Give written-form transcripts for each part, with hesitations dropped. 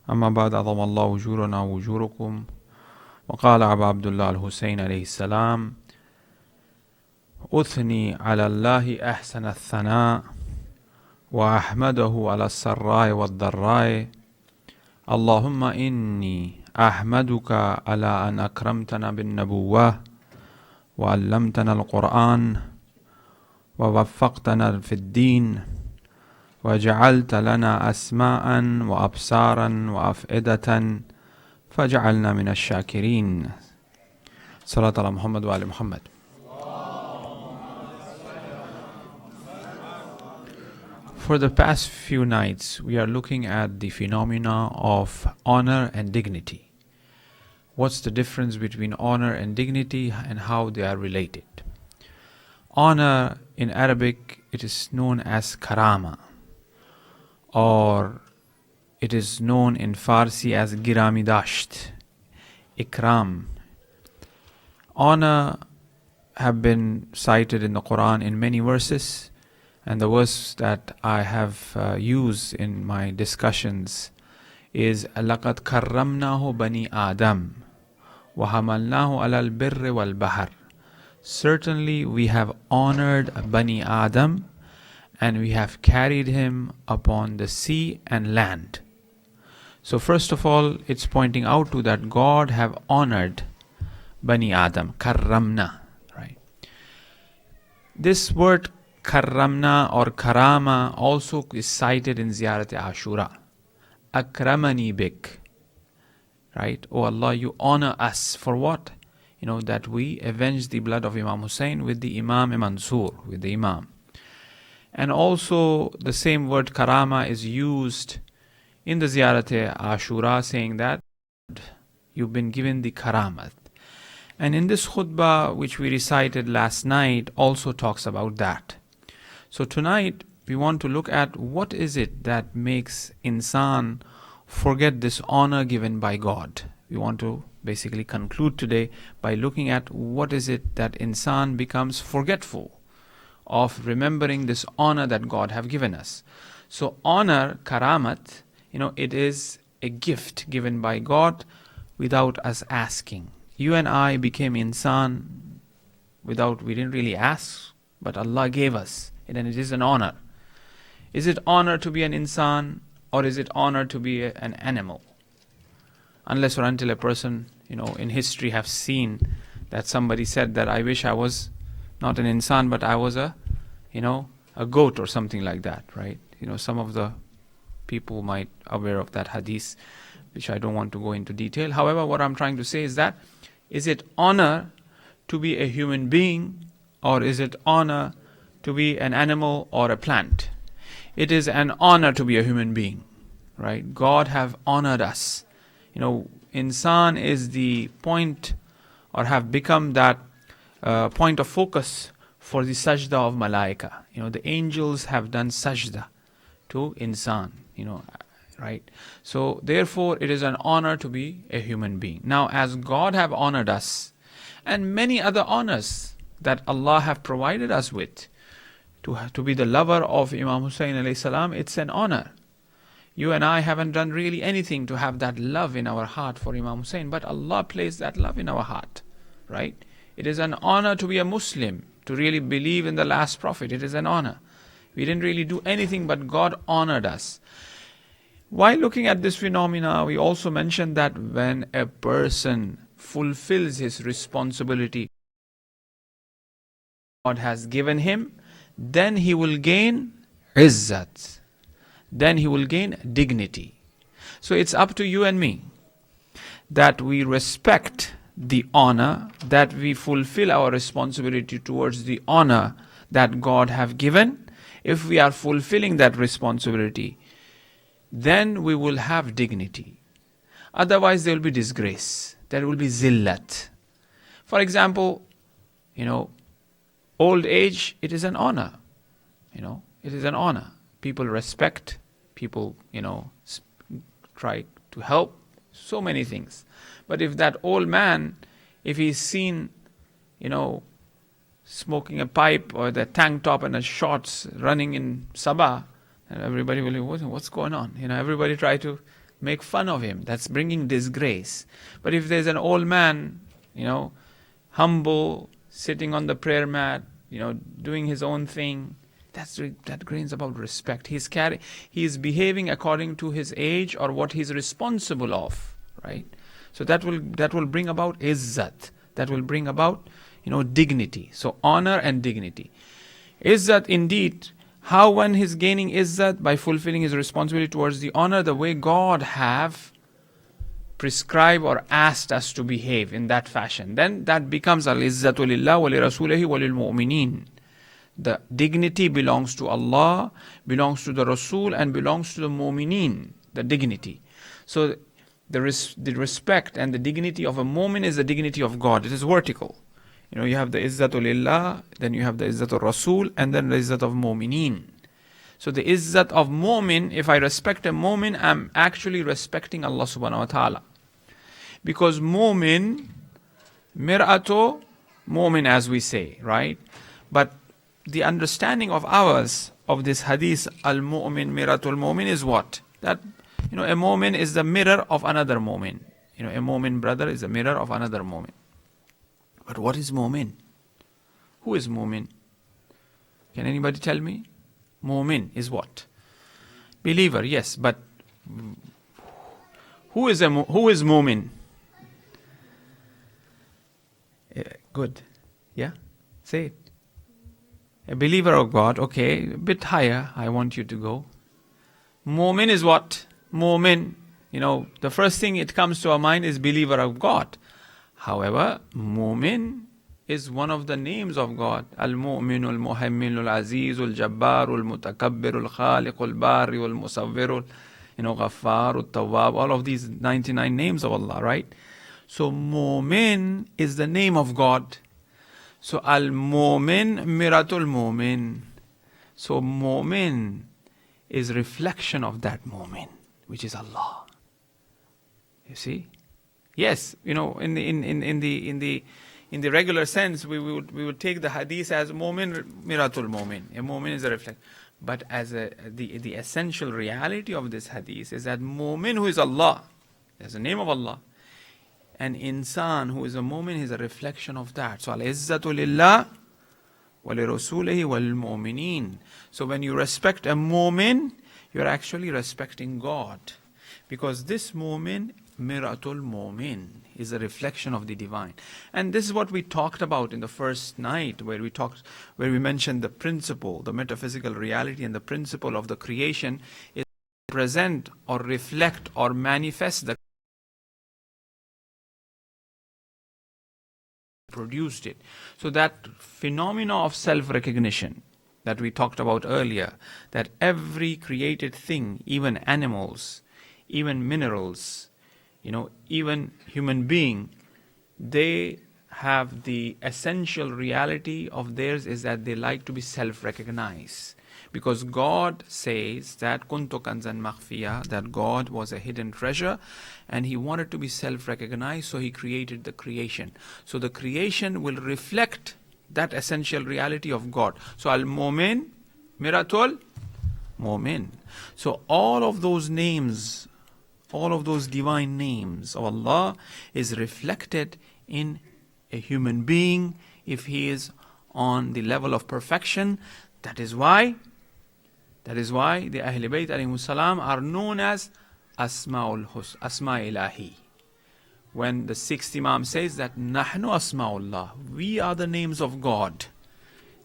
أما بعد عظم الله أجورنا وأجوركم وقال أبا عبد الله الحسين عليه السلام أثني على الله أحسن الثناء وأحمده على السراء والضراء اللهم إني أحمدك على أن أكرمتنا بالنبوة وعلمتنا القرآن ووفقتنا في الدين وجعلت لنا أسماء وأبصارا وأفئدة فجعلنا من الشاكرين. صلاة على محمد وآل محمد. For the past few nights, we are looking at the phenomena of honor and dignity. What's the difference between honor and dignity and how they are related? Honor in Arabic, it is known as karama, or it is known in Farsi as girami dasht, ikram. Honor have been cited in the Quran in many verses, and the verse that I have used in my discussions is لَقَدْ كَرَّمْنَاهُ بَنِي آدَمَ وَحَمَلْنَاهُ عَلَى الْبِرِّ وَالْبَحْرِ. Certainly we have honored Bani Adam, and we have carried him upon the sea and land. So first of all, it's pointing out to that God have honored Bani Adam, karramna, right? This word karramna or karama also is cited in Ziyarat Ashura. Akramani bik, right? Oh Allah, you honor us for what? That we avenge the blood of Imam Hussein with the Imam Mansur, with the Imam. And also the same word karama is used in the Ziyarat Ashura, saying that you've been given the karamat. And in this khutbah which we recited last night also talks about that. So tonight we want to look at what is it that makes insan forget this honor given by God. We want to basically conclude today by looking at what is it that insan becomes forgetful of remembering this honor that God have given us. So honor, karamat, it is a gift given by God without us asking. You and I became insan we didn't really ask, but Allah gave us it, and it is an honor. Is it honor to be an insan, or is it honor to be an animal? Unless or until a person, in history have seen that somebody said that I wish I was not an insan, but I was a goat or something like that, right? Some of the people might aware of that hadith, which I don't want to go into detail. However, what I'm trying to say is that, is it honor to be a human being, or is it honor to be an animal or a plant? It is an honor to be a human being, right? God have honored us. Insan is the point, or have become that point of focus for the sajda of malaika. The angels have done sajda to insan, right? So therefore it is an honor to be a human being. Now, as God have honored us, and many other honors that Allah have provided us with, to be the lover of Imam Hussein alayhi salam, it's an honor. You and I haven't done really anything to have that love in our heart for Imam Hussein, but Allah placed that love in our heart, right? It is an honor to be a Muslim, to really believe in the last prophet. It is an honor. We didn't really do anything, but God honored us. While looking at this phenomena, we also mentioned that when a person fulfills his responsibility God has given him, then he will gain izzat. Then he will gain dignity. So it's up to you and me that we respect the honor, that we fulfill our responsibility towards the honor that God have given. If we are fulfilling that responsibility, then we will have dignity. Otherwise there will be disgrace. There will be zillat. For example, old age, it is an honor. It is an honor. People respect, people, try to help, so many things. But if that old man, if he's seen, smoking a pipe or the tank top and the shorts running in SABA, and everybody will be, what's going on? Everybody try to make fun of him. That's bringing disgrace. But if there's an old man, humble, sitting on the prayer mat, doing his own thing, that brings about respect. He's behaving according to his age or what he's responsible of, right? So that will bring about izzat. That will bring about, dignity. So honor and dignity. Izzat indeed. How one is gaining izzat? By fulfilling his responsibility towards the honor, the way God have prescribed or asked us to behave in that fashion. Then that becomes al-izzatu lillah wa li rasulihi wa lil mu'minin. The dignity belongs to Allah, belongs to the Rasul, and belongs to the mu'minin, the dignity. So the respect and the dignity of a mu'min is the dignity of God. It is vertical. You have the izzatu lillah, then you have the izzat of Rasul, and then the izzat of mu'minin. So the izzat of mu'min, if I respect a mu'min, I'm actually respecting Allah subhanahu wa ta'ala. Because mu'min, mir'atu, mu'min as we say, right? But the understanding of ours of this hadith, al-mu'min, miratul mu'min, is what? That, a mu'min is the mirror of another mu'min. A mu'min brother is the mirror of another mu'min. But what is mu'min? Who is mu'min? Can anybody tell me? Mu'min is what? Believer, yes, but who is mu'min? Good. Yeah? Say it. A believer of God. Okay, a bit higher I want you to go. Mu'min is what? Mu'min. The first thing it comes to our mind is believer of God. However, Mu'min is one of the names of God. Al-Mu'min, Al-Muhaymin, Al-Aziz, Al-Jabbar, Al-Mutakabbir, Al-Khaliq, Al-Bari, Al-Musawwir, Ghaffar, Al-Tawwab, all of these 99 names of Allah, right? So Mu'min is the name of God. So Al-Mu'min, Miratul Mu'min. So Mu'min is reflection of that Mu'min, which is Allah. You see? Yes, in the regular sense, we would take the hadith as mu'min, miratul mu'min. A mu'min is a reflection. But as the essential reality of this hadith is that mu'min, who is Allah, there's the name of Allah. And insan, who is a mu'min, is a reflection of that. So al-izzatu lillah wa li rasulihi wal mu'minin. So when you respect a mu'min, you're actually respecting God. Because this mu'min, Miratul Mu'min, is a reflection of the divine. And this is what we talked about in the first night, where we mentioned the principle, the metaphysical reality, and the principle of the creation is to present or reflect or manifest the produced it. So that phenomena of self-recognition that we talked about earlier, that every created thing, even animals, even minerals, even human being, they have the essential reality of theirs is that they like to be self-recognized. Because God says that kuntu kanzan makhfiya, that God was a hidden treasure and he wanted to be self-recognized, so he created the creation. So the creation will reflect that essential reality of God. So al-mu'min, miratul mu'min. So all of those names, all of those divine names of Allah is reflected in a human being if he is on the level of perfection. That is why the Ahl Bayt alayhimus salam are known as Asma Ilahi. When the sixth Imam says that Nahnu Asma'ullah, we are the names of God.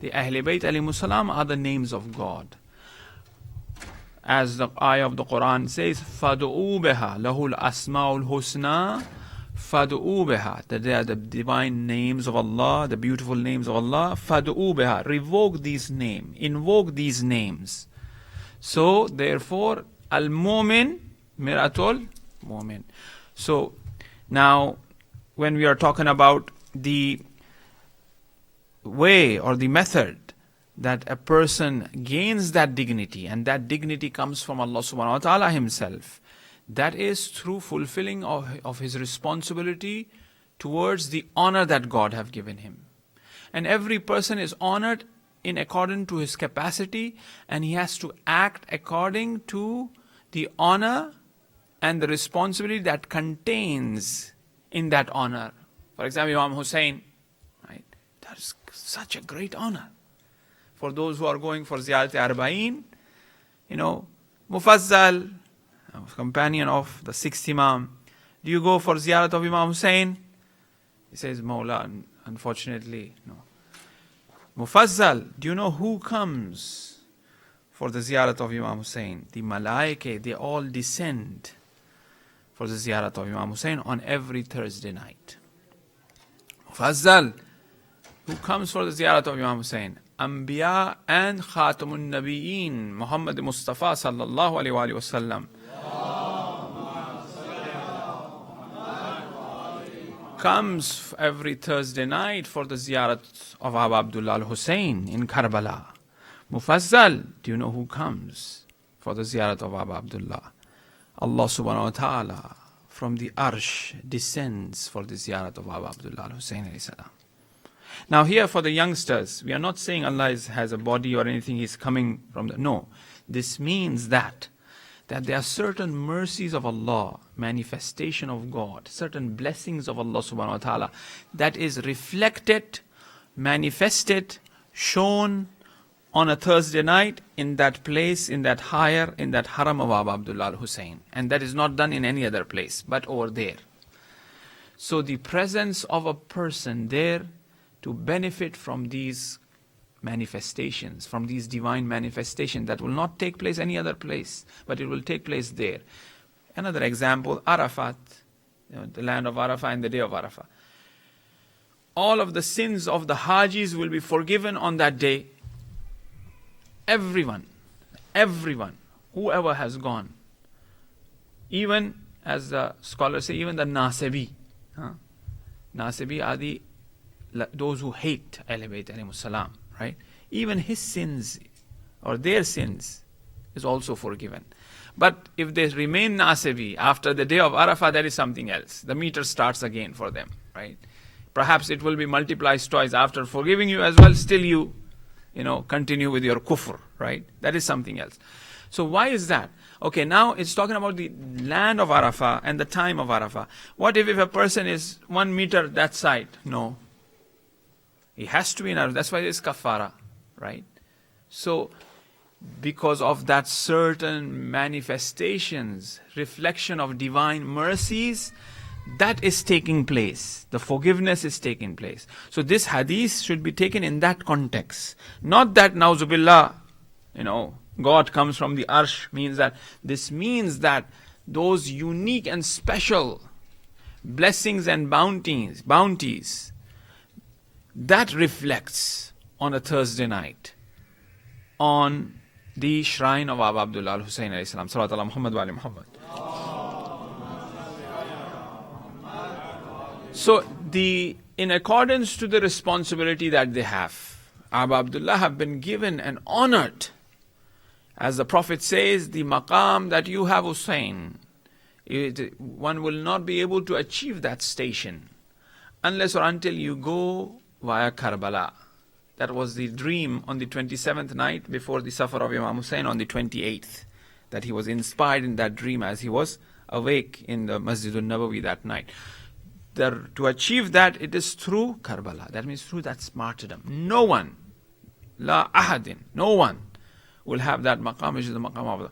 The Ahl Bayt alayhimus salam are the names of God. As the ayah of the Quran says, فَدُعُوا بِهَا لَهُ الْأَسْمَاءُ الْحُسْنَى فَدُعُوا بِهَا, that they are the divine names of Allah, the beautiful names of Allah. فَدُعُوا بِهَا, revoke these names, invoke these names. So therefore, al-mu'min, miratul mu'min. So now, when we are talking about the way or the method that a person gains that dignity, and that dignity comes from Allah subhanahu wa ta'ala himself, that is through fulfilling of his responsibility towards the honor that God have given him. And every person is honored in accordance to his capacity, and he has to act according to the honor and the responsibility that contains in that honor. For example, Imam Hussein, right? That is such a great honor. For those who are going for Ziyarat Arba'in, Mufazzal, companion of the sixth Imam, do you go for Ziyarat of Imam Hussein? He says, Mawla, unfortunately, no. Mufazzal, do you know who comes for the Ziyarat of Imam Hussein? The Malaike, they all descend for the Ziyarat of Imam Hussein on every Thursday night. Mufazzal, who comes for the Ziyarat of Imam Hussein? Anbiya and Khatamun Nabiyeen, Muhammad Mustafa sallallahu alayhi wa sallam. Comes every Thursday night for the Ziyarat of Aba Abdullah al-Hussein in Karbala. Mufazzal, do you know who comes for the Ziyarat of Aba Abdullah? Allah subhanahu wa ta'ala from the Arsh descends for the Ziyarat of Aba Abdullah al-Hussein alayhi salam. Now here for the youngsters, we are not saying Allah has a body or anything, He's coming from the... No, this means that there are certain mercies of Allah, manifestation of God, certain blessings of Allah subhanahu wa ta'ala that is reflected, manifested, shown on a Thursday night in that place, in that higher, in that haram of Aba Abdullah al-Hussein. And that is not done in any other place, but over there. So the presence of a person there to benefit from these manifestations, from these divine manifestations that will not take place any other place, but it will take place there. Another example, Arafat, the land of Arafah and the day of Arafah. All of the sins of the Hajis will be forgiven on that day. Everyone, whoever has gone, even as the scholars say, even the Nasibi. Nasibi are those who hate Ahlul Bayt alayhimus salam, right? Even his sins or their sins is also forgiven. But if they remain Nasibi after the day of Arafah, that is something else. The meter starts again for them, right? Perhaps it will be multiplied twice after forgiving you as well, still you continue with your kufr, right? That is something else. So why is that? Okay, now it's talking about the land of Arafah and the time of Arafah. What if a person is 1 meter that side? No. He has to be in Arafah. That's why it's kafara, right? So, because of that certain manifestations, reflection of divine mercies, that is taking place. The forgiveness is taking place. So this hadith should be taken in that context. Not that, na'uzubillah, God comes from the arsh, means that. This means that those unique and special blessings and bounties, that reflects on a Thursday night on the shrine of Aba Abdullah al-Hussein alayhi salam. Salawat ala Muhammad wa ali Muhammad. So in accordance to the responsibility that they have, Aba Abdullah have been given and honored. As the Prophet says, the maqam that you have, Hussein, one will not be able to achieve that station unless or until you go via Karbala. That was the dream on the 27th night before the Safar of Imam Hussein on the 28th. That he was inspired in that dream as he was awake in the Masjidul Nabawi that night. To achieve that, it is through Karbala. That means through that martyrdom. No one, la ahadin, no one will have that maqam, which is the maqam of Allah.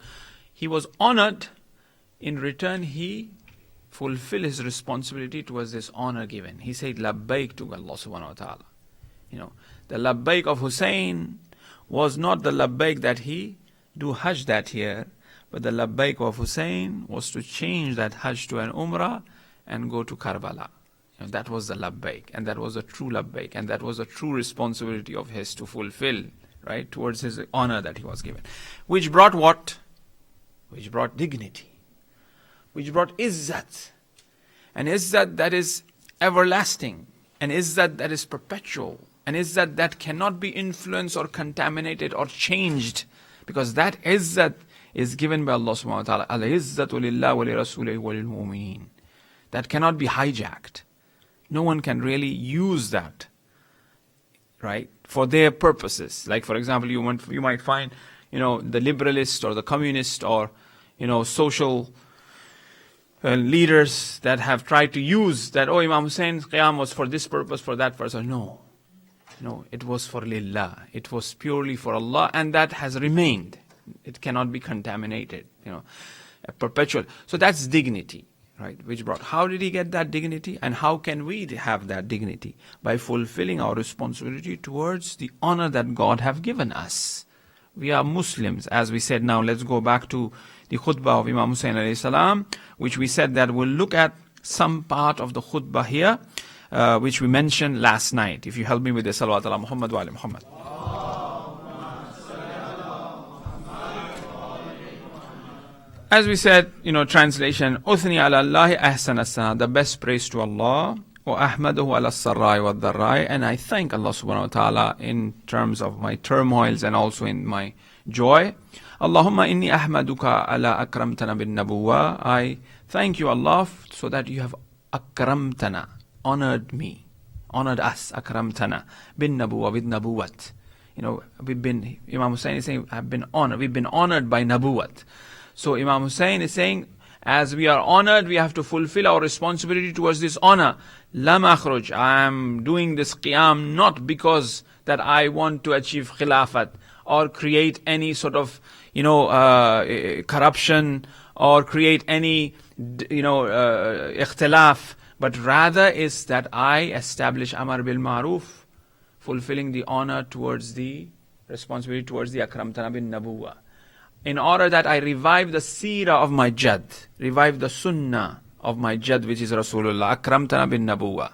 He was honored. In return, he fulfilled his responsibility towards this honor given. He said, labbaik to Allah subhanahu wa ta'ala. The labbaik of Hussein was not the labbaik that he do Hajj that year, but the labbaik of Hussein was to change that Hajj to an Umrah and go to Karbala. That was the labbaik, and that was a true labbaik, and that was a true responsibility of his to fulfill, right, towards his honor that he was given. Which brought what? Which brought dignity. Which brought izzat. And izzat that is everlasting. And izzat that is perpetual. And izzat that cannot be influenced or contaminated or changed. Because that izzat is given by Allah subhanahu wa ta'ala. Al-izzatu lillah wa li rasulihi wa lil mu'mineen. That cannot be hijacked. No one can really use that, right, for their purposes. Like, for example, you might find, the liberalist or the communist or, social leaders that have tried to use that, oh, Imam Hussein's qiyam was for this purpose, for that purpose. No, it was for lillah. It was purely for Allah, and that has remained. It cannot be contaminated, a perpetual. So that's dignity, right? Which brought, how did he get that dignity? And how can we have that dignity? By fulfilling our responsibility towards the honor that God have given us. We are Muslims, as we said. Now let's go back to the khutbah of Imam Hussain alayhi salam, which we said that we'll look at some part of the khutbah here, which we mentioned last night. If you help me with the salawat ala Muhammad wa ala Muhammad. As we said, translation, Uthni ala Allahi ahsan as-sana, the best praise to Allah, wa ahmaduhu ala as-sarrai wa ad-darrai, and I thank Allah subhanahu wa ta'ala in terms of my turmoils and also in my joy. Allahumma inni ahmaduka ala akramtana bin nabuwa. I thank you, Allah, so that you have akramtana, honored me, honored us, akramtana bin nabuwa, with nabuwat. Imam Hussain is saying, I've been honored, we've been honored by nabuwat. So Imam Hussain is saying, as we are honored, we have to fulfill our responsibility towards this honor. Lam akhruj, I am doing this qiyam not because that I want to achieve khilafat or create any sort of, corruption or create any, ikhtilaf, but rather is that I establish Amar bil Ma'ruf, fulfilling the honor towards the responsibility towards the Akramtana bin Nabuwa. In order that I revive the seerah of my Jad, revive the sunnah of my Jad, which is Rasulullah, Akramtana bin Nabuwa.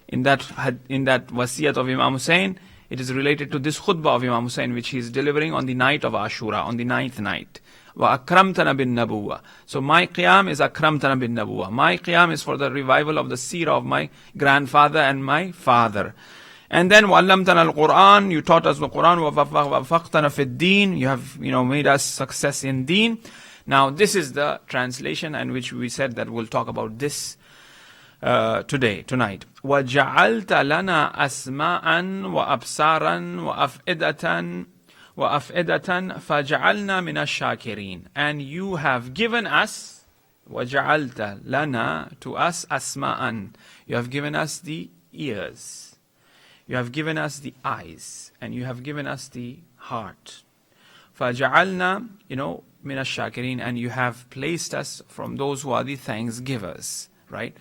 In that wasiyat of Imam Hussain, it is related to this khutbah of Imam Hussain, which he is delivering on the night of Ashura, on the 9th night. Wa akramtana bin Nabuwa. So my qiyam is Akramtana bin Nabuwa. My qiyam is for the revival of the seerah of my grandfather and my father. And then وَعَلَّمْتَنَا الْقُرْآنِ, you taught us the Quran, وَفَقْتَنَا فِي الدِّينِ, you have made us success in deen. Now this is the translation, and which we said that we'll talk about this tonight. وَجَعَلْتَ لَنَا أَسْمَاءً وَأَبْصَارًا وَأَفْئِدَةً فَجَعَلْنَا مِنَ الشَّاكِرِينَ. And you have given us, وَجَعَلْتَ لَنَا, to us, أَسْمَاءً, you have given us the ears. You have given us the eyes, and you have given us the heart. فَجَعَلْنَا, مِنَ الشَّاكِرِينَ, and you have placed us from those who are the thanksgivers, right?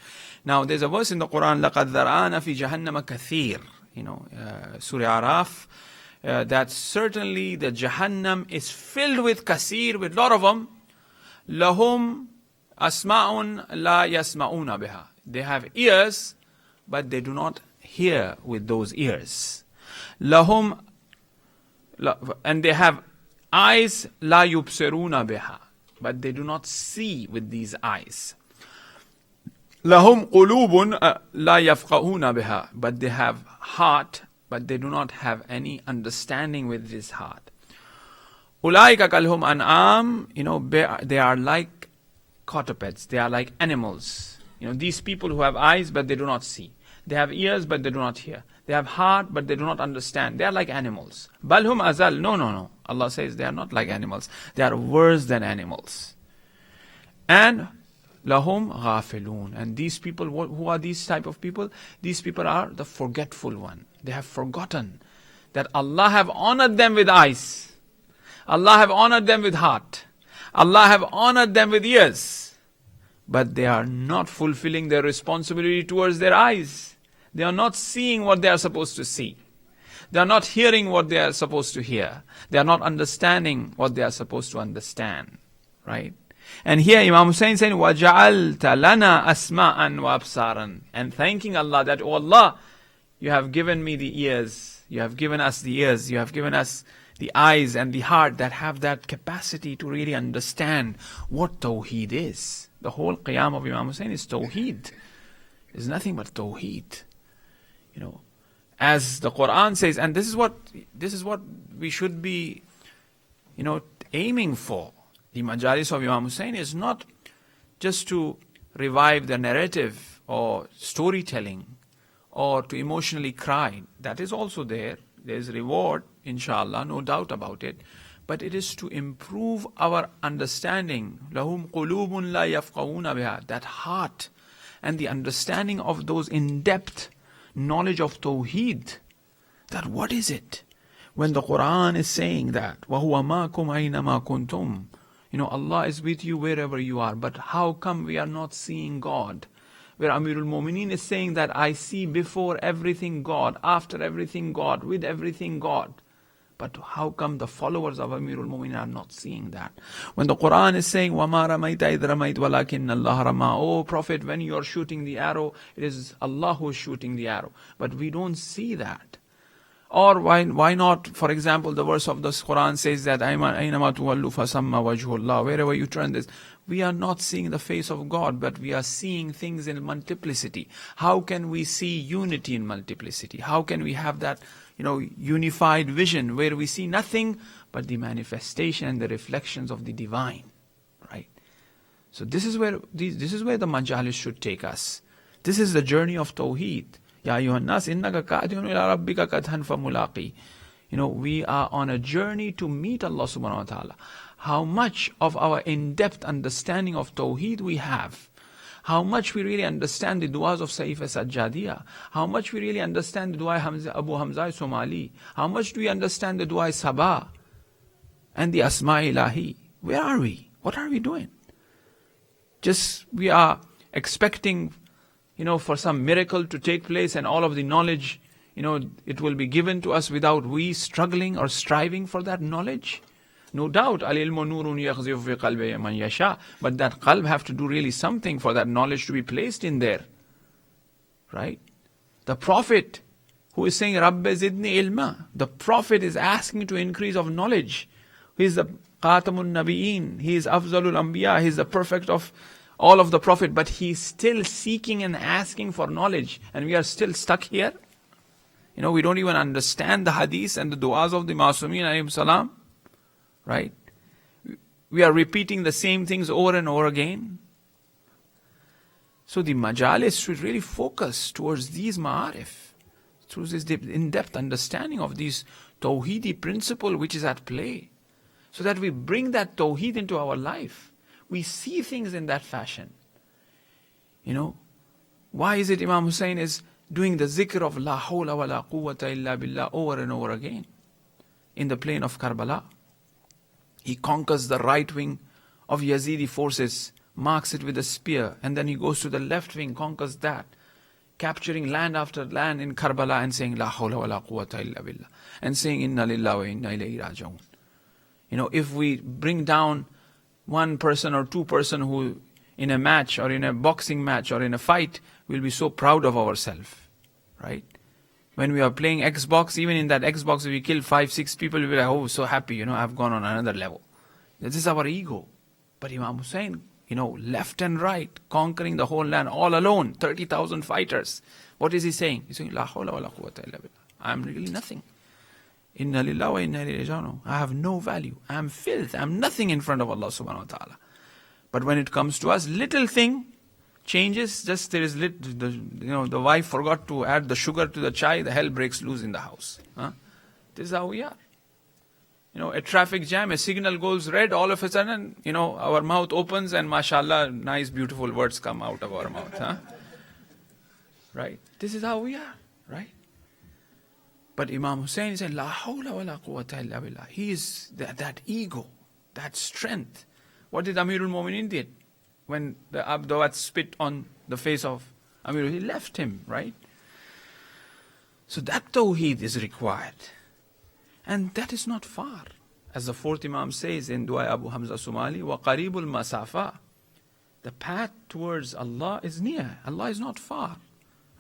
Now, there's a verse in the Quran, لَقَدْ ذَرَآنَ فِي جَهَنَّمَ كَثِيرٌ, Surah Araf, that certainly the Jahannam is filled with kasir, with a lot of them. لَهُمْ أَسْمَاءٌ لَا يَسْمَعُونَ بِهَا. They have ears, but they do not hear with those ears. Lahum, and they have eyes, la yubsiruna biha, but they do not see with these eyes. Lahum qulubun la yafqahuna biha, but they have heart, but they do not have any understanding with this heart. Ulaika kalhum an'am, they are like quadrupeds, they are like animals. These people who have eyes, but they do not see. They have ears, but they do not hear. They have heart, but they do not understand. They are like animals. Balhum azal. No. Allah says they are not like animals. They are worse than animals. And lahum ghafilun. And these people, who are these type of people? These people are the forgetful one. They have forgotten that Allah have honored them with eyes. Allah have honored them with heart. Allah have honored them with ears. But they are not fulfilling their responsibility towards their eyes. They are not seeing what they are supposed to see. They are not hearing what they are supposed to hear. They are not understanding what they are supposed to understand. Right? And here Imam Hussain saying, وَجَعَلْتَ لَنَا أَسْمَاءً وَأَبْصَارًا, and thanking Allah that, oh Allah, you have given me the ears. You have given us the ears. You have given us the eyes and the heart that have that capacity to really understand what Tawheed is. The whole qiyam of Imam Hussain is Tawheed. It's nothing but Tawheed. As the Quran says, and this is what we should be, aiming for. The majalis of Imam Hussain is not just to revive the narrative or storytelling or to emotionally cry. That is also there. There is reward, inshallah, no doubt about it. but it is to improve our understanding. لَهُمْ قُلُوبٌ لَا يَفْقَهُونَ بِهَا. That heart and the understanding of those in-depth knowledge of Tawheed. That what is it? When the Quran is saying that, وَهُوَ مَاكُمْ أَيْنَمَا كُنْتُمْ, Allah is with you wherever you are. But how come we are not seeing God? Where Amirul Mu'mineen is saying that I see before everything God, after everything God, with everything God. But how come the followers of Amirul Mu'mineen are not seeing that? When the Quran is saying, وَمَا رَمَيْتَ إِذْ رَمَيْتَ وَلَكِنَّ اللَّهَ رَمَى. Oh Prophet, when you are shooting the arrow, it is Allah who is shooting the arrow. But we don't see that. Or why not, for example, the verse of the Quran says that أَيْنَمَا تُوَلُّ فَثَمَّ وَجْهُ اللَّهِ. Wherever you turn this, we are not seeing the face of God, but we are seeing things in multiplicity. How can we see unity in multiplicity? How can we have that unified vision where we see nothing but the manifestation and the reflections of the divine, right? So this is where the majalis should take us. This is the journey of Tawheed. Ya ayyuhan nas innaka qadihun ila rabbika qadhan famulaqi. We are on a journey to meet Allah subhanahu wa ta'ala. How much of our in-depth understanding of Tawheed we have, how much we really understand the du'as of Saif Sajjadiyah, how much we really understand the dua Abu Hamza Somali, how much do we understand the dua SABA and the Asma Ilahi. Where are we? What are we doing? Just we are expecting, for some miracle to take place and all of the knowledge, it will be given to us without we struggling or striving for that knowledge. No doubt, al-ilmu nurun yakhzifu fi qalbi man yasha, but that qalb have to do really something for that knowledge to be placed in there. Right? The Prophet who is saying, Rabbi zidni ilma, the Prophet is asking to increase of knowledge. He is the Qatamun Nabiyin, he is Afzalul Anbiya, he is the perfect of all of the Prophet, but he is still seeking and asking for knowledge, and we are still stuck here. We don't even understand the hadith and the du'as of the Masumin alayhim salam. Right? We are repeating the same things over and over again. So the majalis should really focus towards these ma'arif, towards this in-depth understanding of these tawheedi principle which is at play, so that we bring that tawheed into our life. We see things in that fashion. Why is it Imam Hussein is doing the zikr of La hawla wa la quwwata illa billah over and over again in the plain of Karbala? He conquers the right wing of Yazidi forces, marks it with a spear, and then he goes to the left wing, conquers that, capturing land after land in Karbala and saying, La hawla wa la quwwata illa billah, and saying, Inna lillahi wa inna ilayhi raji'un. If we bring down one person or two person who in a match or in a boxing match or in a fight, we'll be so proud of ourselves, right? When we are playing Xbox, even in that Xbox, if we kill 5-6 people, we'll be like, oh, so happy, I've gone on another level. This is our ego. But Imam Hussein, left and right, conquering the whole land all alone, 30,000 fighters. What is he saying? He's saying, La hawla wa la quwwata illa billah. I am really nothing. Inna lillahi wa inna ilayhi raji'un. I have no value. I am filth. I am nothing in front of Allah subhanahu wa ta'ala. But when it comes to us, little thing changes, just there is the wife forgot to add the sugar to the chai, the hell breaks loose in the house. This is how we are. A traffic jam, a signal goes red, all of a sudden, our mouth opens and mashallah, nice beautiful words come out of our mouth. Right? This is how we are, right? But Imam Hussein said, La hawla wa la quwwata illa billah. He is that ego, that strength. What did Amirul Mu'mineen did? When the Abdawat spit on the face of Amir, he left him, right? So that tawheed is required. And that is not far. As the fourth Imam says in Dua Abu Hamza Somali, wa qaribul masafa. The path towards Allah is near. Allah is not far,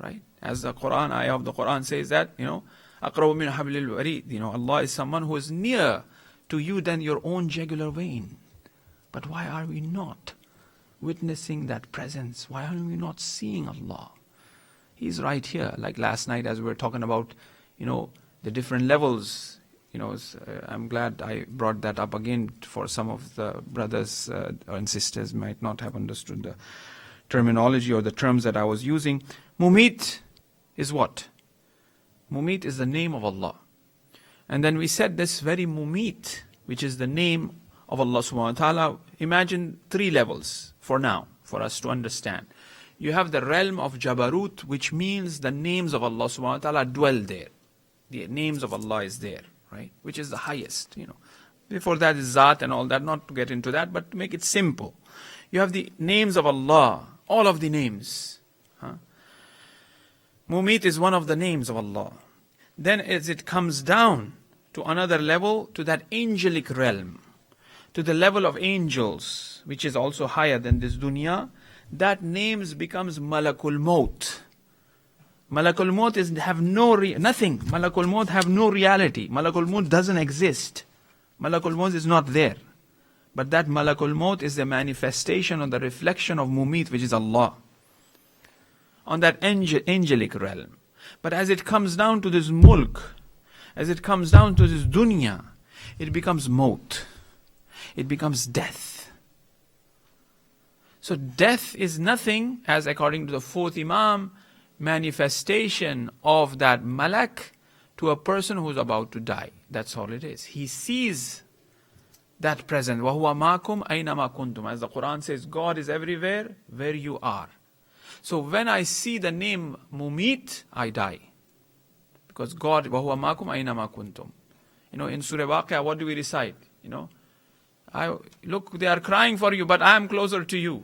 right? As the Quran, ayah of the Quran says that, aqrabu min hablil warid. Allah is someone who is near to you than your own jugular vein. But why are we not witnessing that presence? Why are we not seeing Allah? He's right here. Like last night as we were talking about, the different levels. I'm glad I brought that up again for some of the brothers and sisters might not have understood the terminology or the terms that I was using. Mumit is what? Mumit is the name of Allah. And then we said this very Mumit, which is the name of Allah subhanahu wa ta'ala. Imagine 3 levels for now, for us to understand. You have the realm of Jabarut, which means the names of Allah subhanahu wa ta'ala dwell there. The names of Allah is there, right? Which is the highest, Before that is Zat and all that, not to get into that, but to make it simple. You have the names of Allah, all of the names. Mumit is one of the names of Allah. Then as it comes down to another level, to that angelic realm, to the level of angels, which is also higher than this dunya, that names becomes Malakul Maut. Malakul Maut have nothing. Malakul Maut have no reality. Malakul Maut doesn't exist. Malakul Maut is not there. But that Malakul Maut is the manifestation or the reflection of Mumit, which is Allah, on that angelic realm. But as it comes down to this mulk, as it comes down to this dunya, it becomes Maut. It becomes death. So death is nothing, as according to the 4th Imam, manifestation of that malak to a person who is about to die. That's all it is. He sees that present. وَهُوَ مَاكُمْ أَيْنَمَا كُنْتُمْ. As the Quran says, God is everywhere where you are. So when I see the name Mumit, I die. Because God, وَهُوَ مَاكُمْ أَيْنَمَا كُنْتُمْ. In Surah Waqi'ah, what do we recite? Look, they are crying for you, but I am closer to you.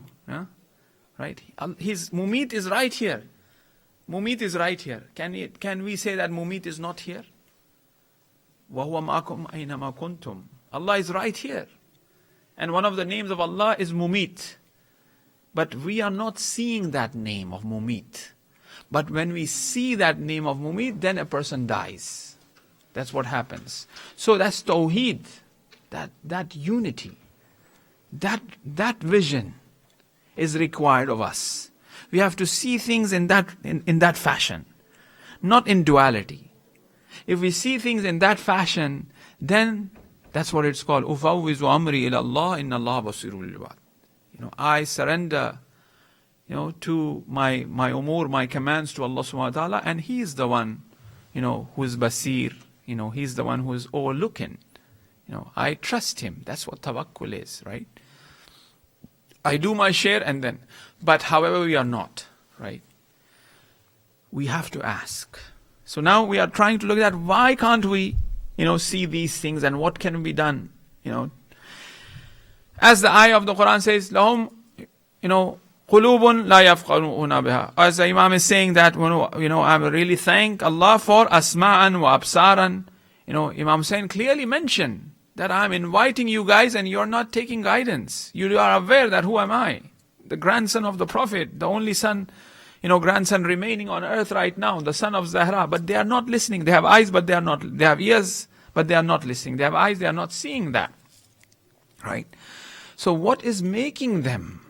Right? His Mumit is right here. Mumit is right here. Can we say that Mumit is not here? وَهُوَ مَاكُمْ أَيْنَمَا كُنْتُمْ. Allah is right here. And one of the names of Allah is Mumit. But we are not seeing that name of Mumit. But when we see that name of Mumit, then a person dies. That's what happens. So that's Tawheed. That unity. That vision is required of us. We have to see things in that fashion, not in duality. If we see things in that fashion, then that's what it's called. Ufawwizu amri ila Allah, inna Allah basirul ibad. I surrender, to my umur, my commands to Allah subhanahu wa ta'ala, and He is the one, who is basir. He's the one who is overlooking. I trust Him. That's what tawakkul is, right? I do my share and then, but however we are not, right? We have to ask. So now we are trying to look at why can't we, see these things and what can be done, As the ayah of the Quran says, lahum, qulubun la yafqahuna biha. As the Imam is saying that, I really thank Allah for asma'an wa absaran. Imam Hussain clearly mentioned that I'm inviting you guys and you're not taking guidance. You are aware that who am I? The grandson of the Prophet, the only son, grandson remaining on earth right now, the son of Zahra. But they are not listening. They have eyes, but they are not. They have ears, but they are not listening. They have eyes, they are not seeing that. Right? So what is making them?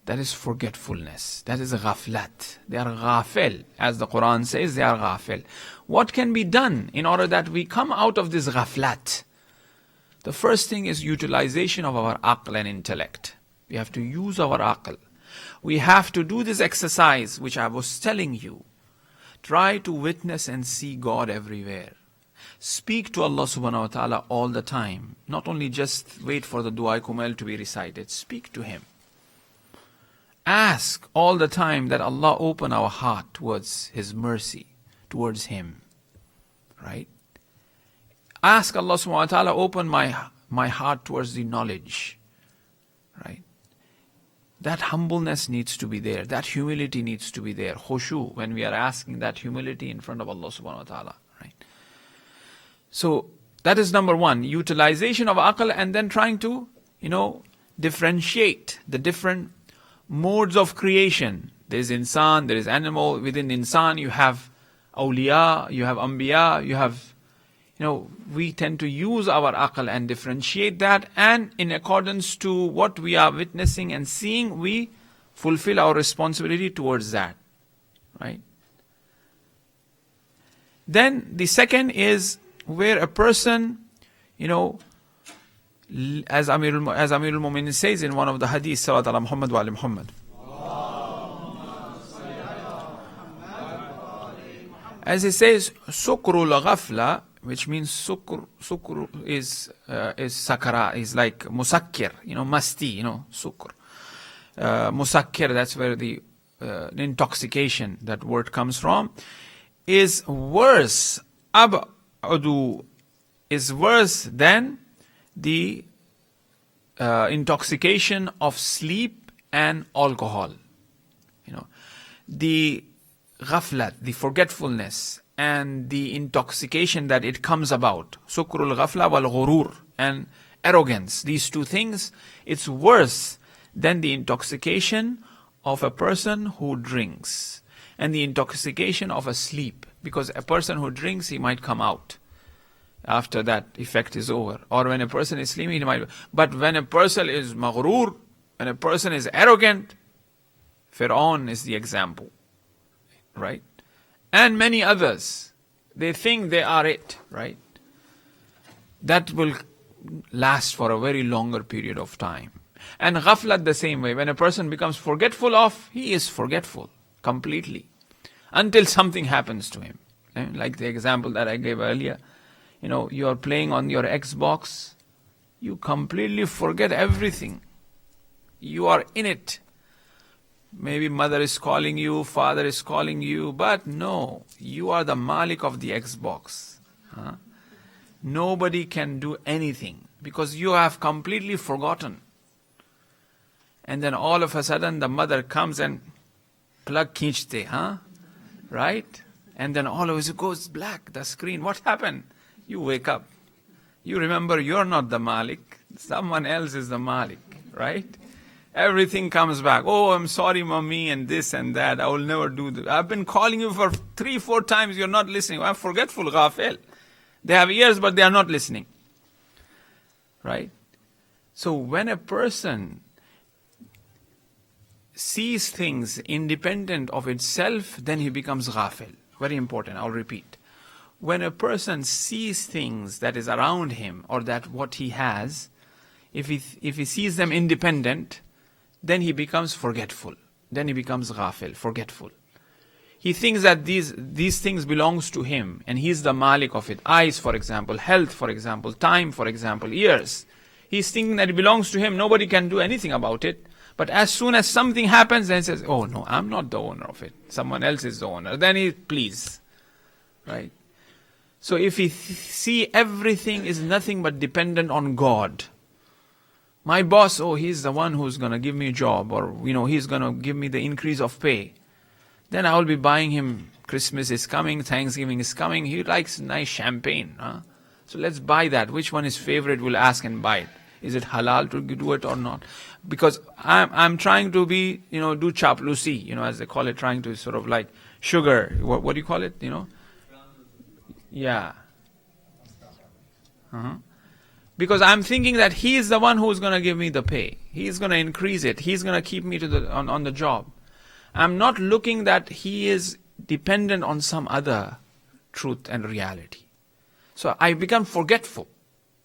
That is forgetfulness. That is ghaflat. They are ghafil. As the Quran says, they are ghafil. What can be done in order that we come out of this ghaflat? The first thing is utilization of our aql and intellect. We have to use our aql. We have to do this exercise which I was telling you. Try to witness and see God everywhere. Speak to Allah subhanahu wa ta'ala all the time. Not only just wait for the Dua Kumail to be recited. Speak to Him. Ask all the time that Allah open our heart towards His mercy, towards Him. Right? Ask Allah subhanahu wa ta'ala open my heart towards the knowledge. Right? That humbleness needs to be there. That humility needs to be there. Khushu, when we are asking that humility in front of Allah subhanahu wa ta'ala. Right? So that is number one. Utilization of aql and then trying to, differentiate the different modes of creation. There is insan, there is animal. Within insan you have awliya, you have anbiya, you have, we tend to use our aql and differentiate that, and in accordance to what we are witnessing and seeing, we fulfill our responsibility towards that. Right? Then the second is where a person, as Amirul Mu'minin says in one of the hadiths, Salawat ala Muhammad wa ala Muhammad. As he says, Sukrul ghafla, which means sukr. Sukr is sakara, is like musakkir, masti, sukr. Musakkir, that's where the intoxication, that word comes from, is worse. Ab'adu is worse than the intoxication of sleep and alcohol. The ghaflat, the forgetfulness, and the intoxication that it comes about. Sukrul ghafla wal ghurur, and arrogance. These two things, it's worse than the intoxication of a person who drinks and the intoxication of a sleep. Because a person who drinks, he might come out after that effect is over. Or when a person is sleeping, he might. But when a person is maghrur, when a person is arrogant, Fir'aun is the example, right? And many others, they think they are it, right? That will last for a very longer period of time. And ghaflat the same way. When a person becomes forgetful of, he is forgetful completely until something happens to him. Like the example that I gave earlier. You are playing on your Xbox, you completely forget everything. You are in it. Maybe mother is calling you, father is calling you, but no, you are the Malik of the Xbox. Nobody can do anything because you have completely forgotten. And then all of a sudden the mother comes and plug khinchte, right? And then all of it goes black, the screen. What happened? You wake up. You remember you're not the Malik. Someone else is the Malik, right? Everything comes back. Oh, I'm sorry, mommy, and this and that. I will never do this. I've been calling you for 3-4 times. You're not listening. I'm forgetful, ghafil. They have ears, but they are not listening. Right? So when a person sees things independent of itself, then he becomes ghafil. Very important. I'll repeat. When a person sees things that is around him or that what he has, if he sees them independent, then he becomes forgetful. Then he becomes ghafil, forgetful. He thinks that these things belongs to him and he's the Malik of it. Eyes, for example, health, for example, time, for example, ears. He's thinking that it belongs to him. Nobody can do anything about it. But as soon as something happens, then he says, oh no, I'm not the owner of it. Someone else is the owner. Then he please. Right? So if he see everything is nothing but dependent on God. My boss, he's the one who's going to give me a job, or he's going to give me the increase of pay. Then I will be buying him. Christmas is coming, Thanksgiving is coming. He likes nice champagne. So let's buy that. Which one is favorite? We'll ask and buy it. Is it halal to do it or not? Because I'm trying to be, do chaplusi, as they call it, trying to sort of like sugar. What do you call it? Yeah. Because I'm thinking that he is the one who's going to give me the pay. He's going to increase it. He's going to keep me on the job. I'm not looking that he is dependent on some other truth and reality. So I become forgetful.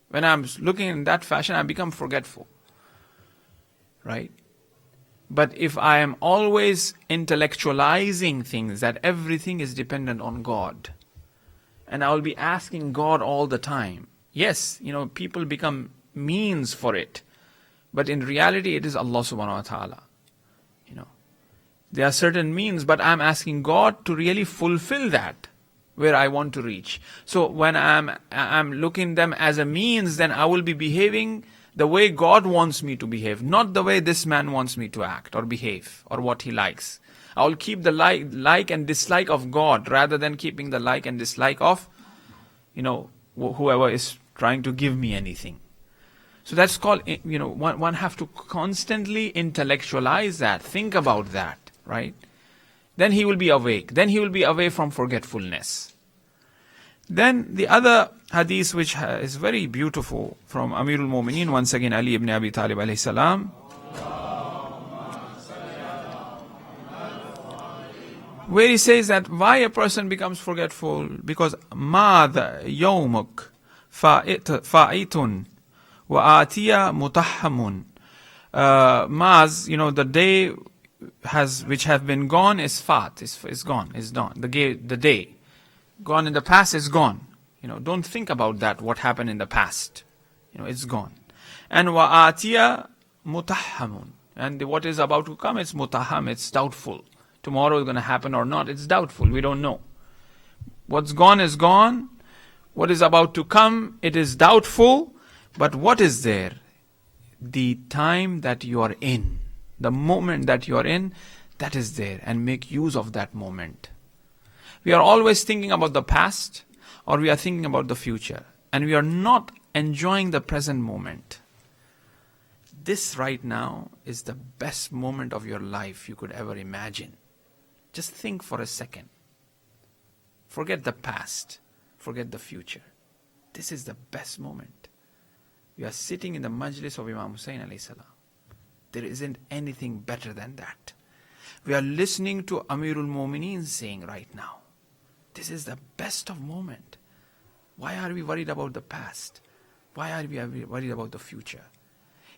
When I'm looking in that fashion, I become forgetful. Right? But if I am always intellectualizing things, that everything is dependent on God, and I will be asking God all the time. Yes, people become means for it. But in reality, it is Allah subhanahu wa ta'ala. There are certain means, but I'm asking God to really fulfill that where I want to reach. So when I'm looking them as a means, then I will be behaving the way God wants me to behave, not the way this man wants me to act or behave or what he likes. I will keep the like and dislike of God rather than keeping the like and dislike of, whoever is trying to give me anything. So that's called, one have to constantly intellectualize that, think about that, right? Then he will be awake. Then he will be away from forgetfulness. Then the other hadith which is very beautiful from Amirul Mu'mineen, once again Ali ibn Abi Talib alayhi salam, where he says that why a person becomes forgetful, because مَاذَا يَوْمُكْ فَائِتٌ وَآتِيَ مُتَحَّمٌ. The day which have been gone is fat, is gone, is done. The day gone in the past is gone. Don't think about that, what happened in the past. It's gone. And wa'atiya mutahamun. And what is about to come, it's mutaham, it's doubtful. Tomorrow is going to happen or not, it's doubtful, we don't know. What's gone is gone. What is about to come, it is doubtful. But what is there? The time that you are in, the moment that you are in, that is there, and make use of that moment. We are always thinking about the past, or we are thinking about the future, and we are not enjoying the present moment. This right now is the best moment of your life you could ever imagine. Just think for a second. Forget the past. Forget the future. This is the best moment. We are sitting in the majlis of Imam Hussain alayhi salam. There isn't anything better than that. We are listening to Amirul Mu'mineen saying right now, this is the best of moment. Why are we worried about the past? Why are we worried about the future?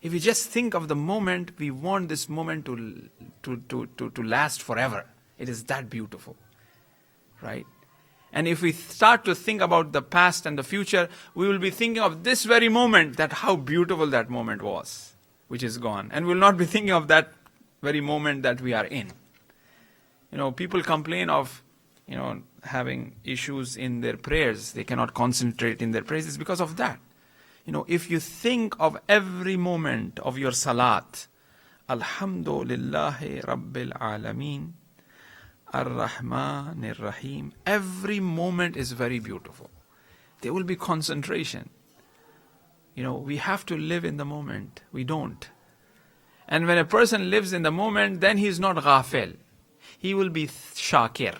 If we just think of the moment, we want this moment to last forever. It is that beautiful, right? And if we start to think about the past and the future, we will be thinking of this very moment, that how beautiful that moment was, which is gone. And we will not be thinking of that very moment that we are in. People complain of, having issues in their prayers. They cannot concentrate in their prayers. It's because of that. If you think of every moment of your salat, Alhamdulillahi Rabbil Alameen, Ar-Rahman Ar-Rahim, every moment is very beautiful. There will be concentration. We have to live in the moment. We don't. And when a person lives in the moment, then he is not ghafil. He will be shakir.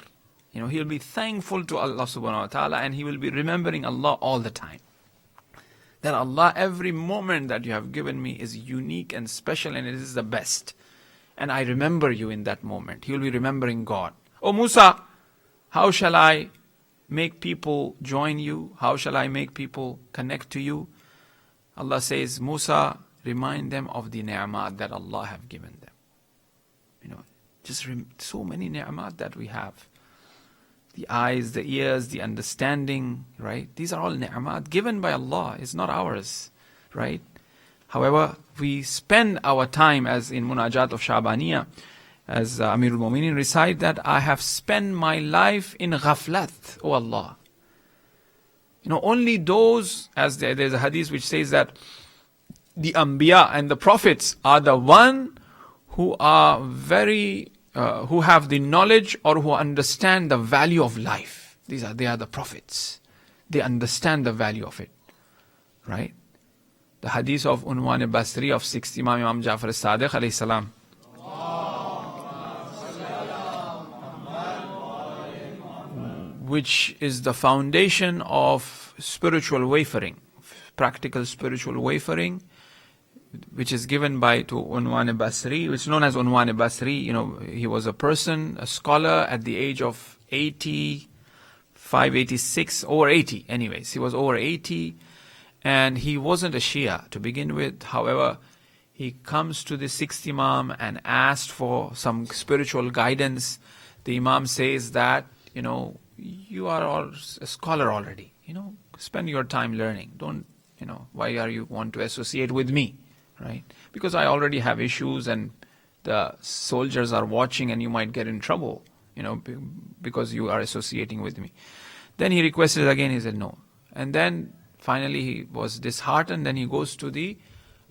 He will be thankful to Allah subhanahu wa ta'ala, and he will be remembering Allah all the time. That Allah, every moment that you have given me is unique and special, and it is the best. And I remember you in that moment. He will be remembering God. Oh Musa, how shall I make people join you? How shall I make people connect to you? Allah says, Musa, remind them of the ni'mat that Allah have given them. So many ni'mat that we have. The eyes, the ears, the understanding, right? These are all ni'mat given by Allah. It's not ours, right? However, we spend our time, as in Munajat of Shabaniyah, as Amirul Mu'mineen recite that, I have spent my life in ghaflat, O Allah. Only those, as there's a hadith which says that the Anbiya and the Prophets are the one who are who have the knowledge or who understand the value of life. They are the Prophets. They understand the value of it, right? The hadith of Unwan Basri of 6th Imam Ja'far as-Sadiq alayhi salam. Which is the foundation of spiritual wayfaring, practical spiritual wayfaring, which is given to Unwan Basri, which is known as Unwan Basri. He was a person, a scholar at the age of 85, 86, over 80 anyways. He was over 80, and he wasn't a Shia to begin with. However, he comes to the 6th Imam and asked for some spiritual guidance. The Imam says that, you are all a scholar already. Spend your time learning. Don't, why are you want to associate with me, right? Because I already have issues, and the soldiers are watching, and you might get in trouble, because you are associating with me. Then he requested again. He said no. And then finally he was disheartened. Then he goes to the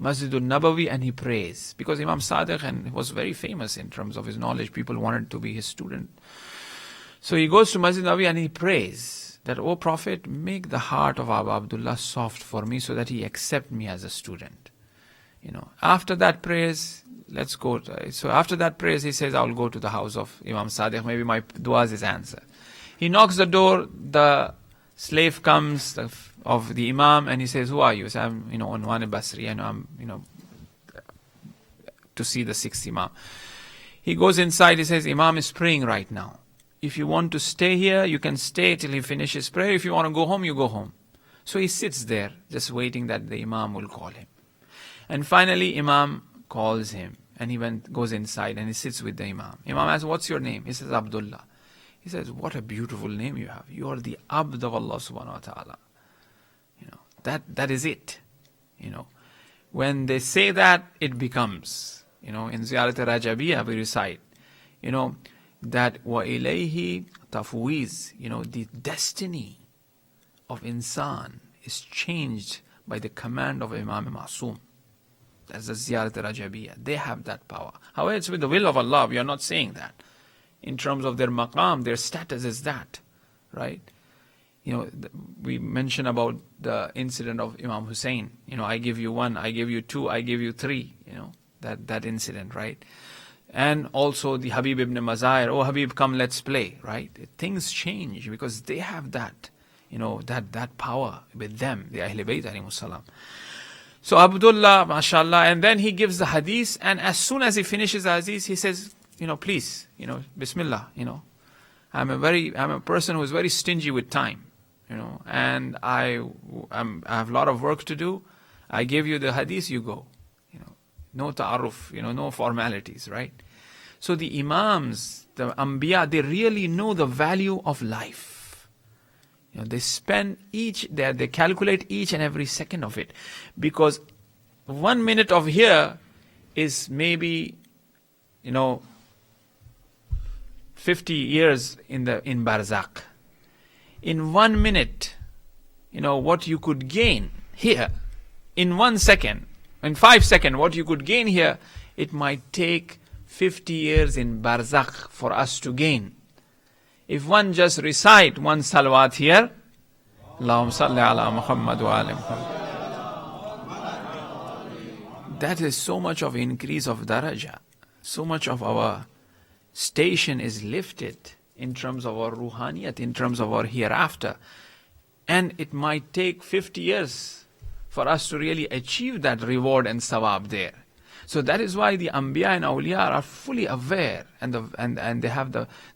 Masjidul Nabawi and he prays. Because Imam Sadiq and was very famous in terms of his knowledge. People wanted to be his student. So he goes to Masjid Nabawi and he prays that, O Prophet, make the heart of Abu Abdullah soft for me so that he accept me as a student. After that praise, let's go. So after that praise, he says, I'll go to the house of Imam Sadiq. Maybe my du'as is answered. He knocks the door. The slave comes of the Imam and he says, who are you? So I'm, Unwan Basri, and I'm, to see the 6th Imam. He goes inside. He says, Imam is praying right now. If you want to stay here, you can stay till he finishes prayer. If you want to go home, you go home. So he sits there, just waiting that the Imam will call him. And finally, Imam calls him, and he goes inside and he sits with the Imam. Imam asks, what's your name? He says, Abdullah. He says, what a beautiful name you have. You are the Abd of Allah subhanahu wa ta'ala. That is it. When they say that, it becomes. In Ziyarat Rajabiyah we recite, that wa ilayhi tafwiz, the destiny of insan is changed by the command of Imam Masoom. That's the Ziyarat Rajabiyah. They have that power. However, it's with the will of Allah. We are not saying that. In terms of their maqam, their status is that, right? We mentioned about the incident of Imam Hussein. I give you one, I give you two, I give you three. That incident, right? And also the Habib ibn Mazahir, oh Habib, come, let's play, right? Things change because they have that, that power with them, the Ahl Bayt alayhimus salam. So Abdullah, mashallah, and then he gives the hadith, and as soon as he finishes the hadith, he says, please, Bismillah, I'm a person who is very stingy with time, and I have a lot of work to do. I give you the hadith, you go, no ta'aruf, no formalities, right? So the Imams, the Anbiya, they really know the value of life. They spend they calculate each and every second of it, because 1 minute of here is maybe, 50 years in Barzakh. In 1 minute, what you could gain here, in 1 second, in 5 seconds, what you could gain here, it might take 50 years in Barzakh for us to gain. If one just recite one salawat here, Allahumma salli ala Muhammad wa ala Muhammad, that is so much of increase of daraja. So much of our station is lifted in terms of our ruhaniyat, in terms of our hereafter. And it might take 50 years for us to really achieve that reward and sawab there. So that is why the Anbiya and Awliya are fully aware, and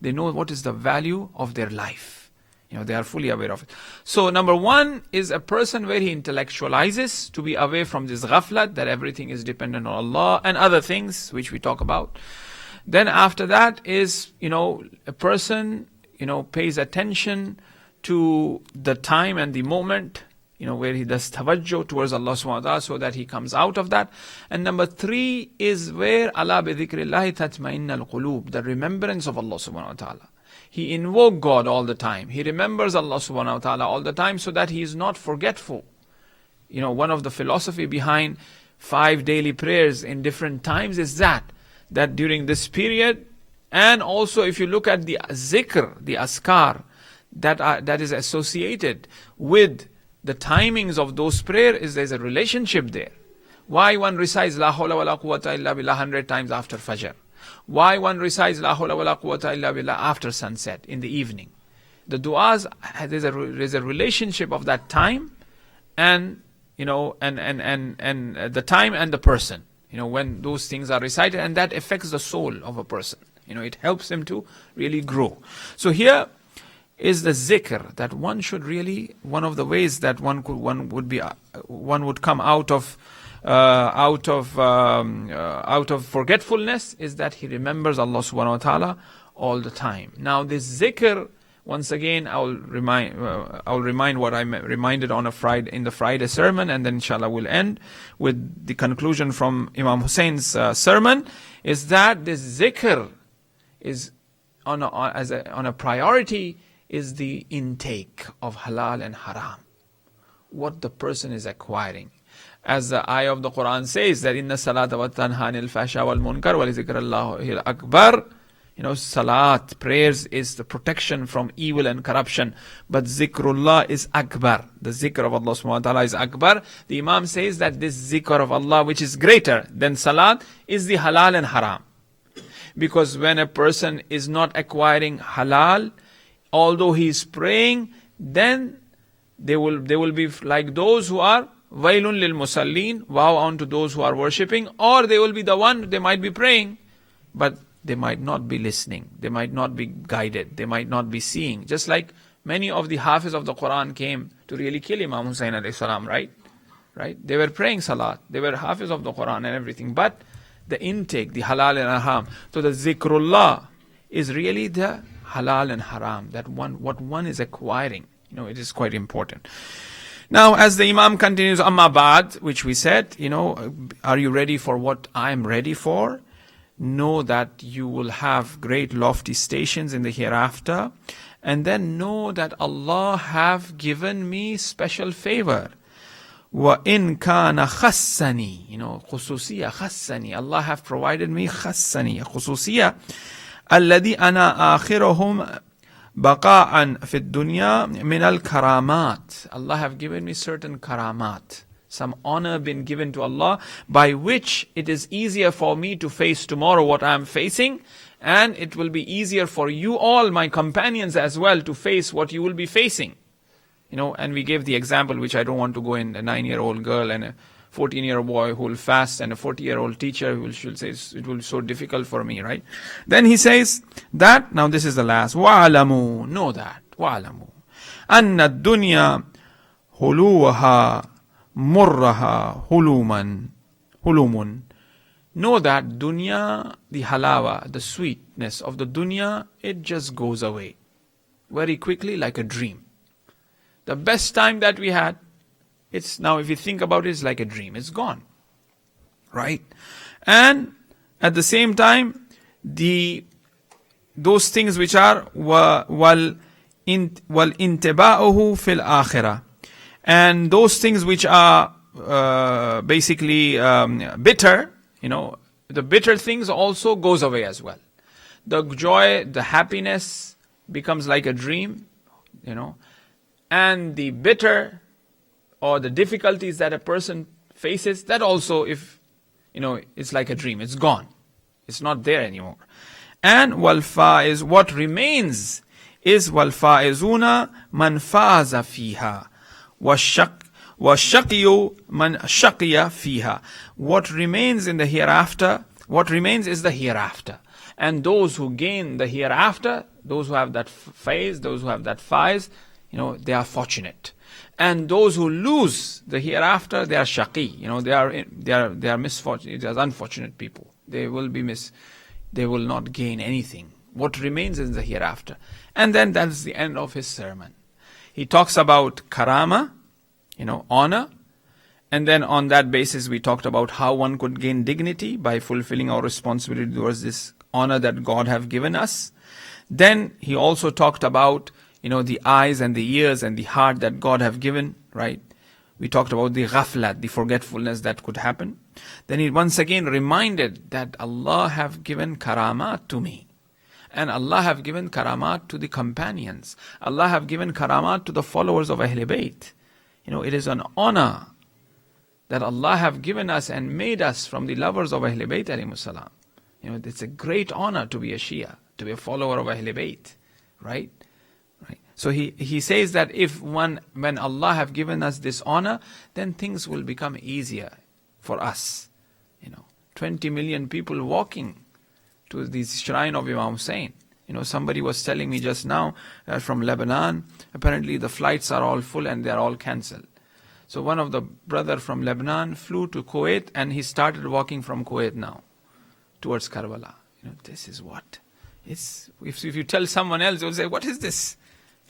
they know what is the value of their life. They are fully aware of it. So number one is a person where he intellectualizes to be away from this ghaflat, that everything is dependent on Allah and other things which we talk about. Then after that is, a person, pays attention to the time and the moment, where he does tawajjuh towards Allah subhanahu wa ta'ala, so that he comes out of that. And number three is where ala bi dhikrillahi tatma'innal qulub, the remembrance of Allah subhanahu wa ta'ala. He invokes God all the time. He remembers Allah subhanahu wa ta'ala all the time, so that he is not forgetful. One of the philosophy behind 5 daily prayers in different times is that during this period, and also if you look at the zikr, the askar, that is associated with the timings of those prayers, there's a relationship there. Why one recites La hawla wa la quwwata illa billah 100 times after Fajr? Why one recites La hawla wa la quwwata illa billah after sunset in the evening? The du'as, there's a relationship of that time and the time and the person. When those things are recited, and that affects the soul of a person. It helps him to really grow. So here is the zikr that one should really, one of the ways that one would come out of forgetfulness is that he remembers Allah subhanahu wa ta'ala all the time. Now this zikr, once again, I will remind what I reminded on in the Friday sermon, and then inshallah we'll end with the conclusion from Imam Hussein's sermon, is that this zikr is on a priority is the intake of halal and haram, what the person is acquiring. As the ayah of the Quran says that inna salata wa tanha anil fasha wal munkar wa li zikrillahil akbar. Salat, prayers is the protection from evil and corruption. But zikrullah is akbar. The zikr of Allah subhanahu wa ta'ala is akbar. The Imam says that this zikr of Allah, which is greater than salat, is the halal and haram. Because when a person is not acquiring halal, although he is praying, then they will be like those who are wailun lil musallin, woe unto those who are worshipping, or they will be the one, they might be praying, but they might not be listening, they might not be guided, they might not be seeing. Just like many of the Hafiz of the Quran came to really kill Imam Hussein alayhi salam, right? They were praying salat, they were Hafiz of the Quran and everything, but the intake, the halal and haram. So the zikrullah is really the halal and haram, what one is acquiring. It is quite important. Now, as the Imam continues, Amma Ba'd, which we said, are you ready for what I'm ready for? Know that you will have great lofty stations in the hereafter. And then know that Allah have given me special favor. وَإِن كَانَ خَسَّنِي خُصُوصِيَّة خَسَّنِي Allah have provided me خَسَّنِي خُصُوصِيَّة الَّذِي أَنَا آخِرُهُمْ بَقَاءً فِي الدُّنْيَا مِنَ الْكَرَامَاتِ Allah have given me certain karamat, some honor been given to Allah, by which it is easier for me to face tomorrow what I am facing, and it will be easier for you all, my companions as well, to face what you will be facing. And we gave the example, which I don't want to go in, a 9-year-old girl and a 14-year-old boy who will fast, and a 40-year-old teacher who should say, it will be so difficult for me, right? Then he says that, now this is the last, وَعَلَمُوا Know that, وَعَلَمُوا أَنَّ الدُّنْيَا هُلُوَهَا مُرَّهَا هُلُومٌ Know that dunya, the halawa, the sweetness of the dunya, it just goes away very quickly like a dream. The best time that we had, it's now, if you think about it, it's like a dream. It's gone. Right? And at the same time, those things which are wal intiba'uhu fil akhirah, and those things which are basically bitter, the bitter things also goes away as well. The joy, the happiness becomes like a dream, and the bitter or the difficulties that a person faces, that also, if it's like a dream, it's gone, it's not there anymore. And is what remains is والفائزون من فاز فيها والشقي من شقي فيها. What remains in the hereafter, what remains is the hereafter. And those who gain the hereafter, those who have that phase, those who have that phase, they are fortunate. And those who lose the hereafter, they are shaqi. They are misfortunate. They are unfortunate people. They will not gain anything. What remains is the hereafter. And then that's the end of his sermon. He talks about karama, honor. And then on that basis, we talked about how one could gain dignity by fulfilling our responsibility towards this honor that God have given us. Then he also talked about, the eyes and the ears and the heart that God have given, right? We talked about the ghaflat, the forgetfulness that could happen. Then he once again reminded that Allah have given karamat to me. And Allah have given karamat to the companions. Allah have given karamat to the followers of Ahl Bayt. It is an honor that Allah have given us and made us from the lovers of Ahl Bayt alayhimus salam. It's a great honor to be a Shia, to be a follower of Ahl Bayt, right? So he says that when Allah have given us this honor, then things will become easier for us. 20 million people walking to the shrine of Imam Hussein. Somebody was telling me just now that from Lebanon, apparently the flights are all full and they are all cancelled. So one of the brother from Lebanon flew to Kuwait, and he started walking from Kuwait now towards Karbala. This is what? If you tell someone else, they'll say, what is this?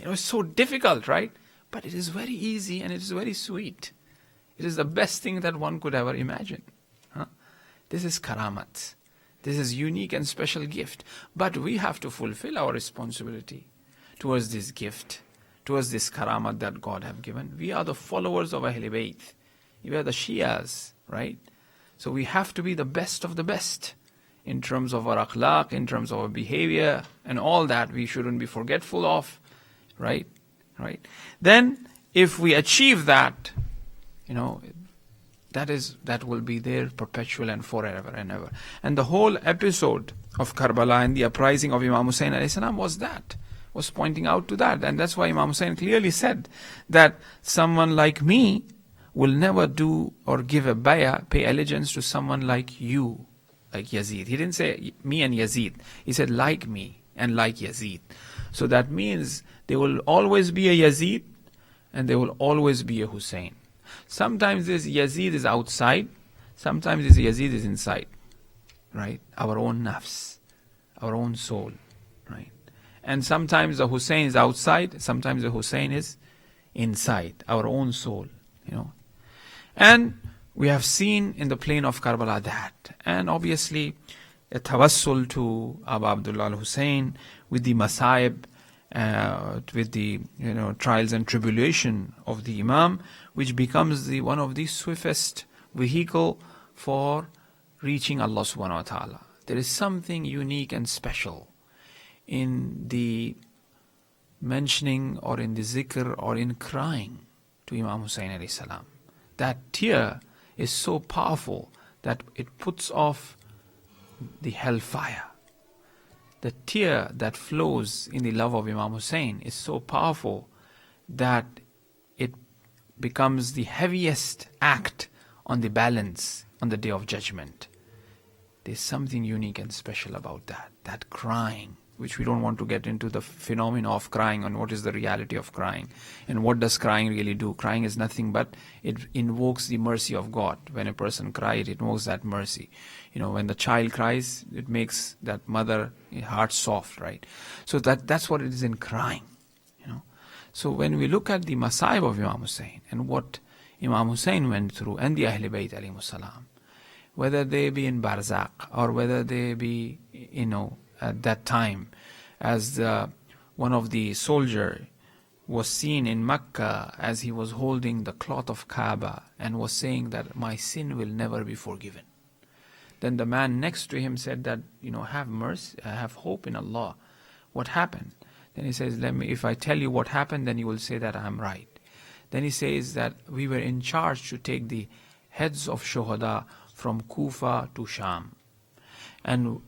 It's so difficult, right? But it is very easy and it is very sweet. It is the best thing that one could ever imagine. This is karamat. This is unique and special gift. But we have to fulfill our responsibility towards this gift, towards this karamat that God have given. We are the followers of Ahl Bayt. We are the Shias, right? So we have to be the best of the best in terms of our akhlaq, in terms of our behavior, and all that we shouldn't be forgetful of. Right? Then, if we achieve that, that will be there perpetual and forever and ever. And the whole episode of Karbala and the uprising of Imam Hussein alayhi salam was pointing out to that. And that's why Imam Hussein clearly said that someone like me will never do or give a bay'ah, pay allegiance to someone like you, like Yazid. He didn't say me and Yazid. He said like me and like Yazid. So that means there will always be a Yazid and there will always be a Hussein. Sometimes this Yazid is outside, sometimes this Yazid is inside, right? Our own nafs, our own soul, right? And sometimes the Hussein is outside, sometimes the Hussein is inside, our own soul, And we have seen in the plain of Karbala that. And obviously, a tawassul to Abu Abdullah al-Hussein with the masaib, with the trials and tribulation of the Imam, which becomes one of the swiftest vehicle for reaching Allah subhanahu wa ta'ala. There is something unique and special in the mentioning or in the zikr or in crying to Imam Hussein alayhi salam. That tear is so powerful that it puts off the hellfire. The tear that flows in the love of Imam Hussein is so powerful that it becomes the heaviest act on the balance on the Day of Judgment. There's something unique and special about that crying, which we don't want to get into the phenomena of crying and what is the reality of crying and what does crying really do. Crying is nothing but it invokes the mercy of God. When a person cries, it invokes that mercy. When the child cries, it makes that mother heart soft, right? So that's what it is in crying. So when we look at the masaib of Imam Hussein and what Imam Hussein went through and the Ahl Bayt alayhimus salam, whether they be in Barzakh or whether they be, at that time, as one of the soldier was seen in Mecca as he was holding the cloth of Kaaba and was saying that my sin will never be forgiven. Then the man next to him said that, have mercy, have hope in Allah. What happened? Then he says, if I tell you what happened, then you will say that I am right. Then he says that we were in charge to take the heads of shuhada from Kufa to Sham. And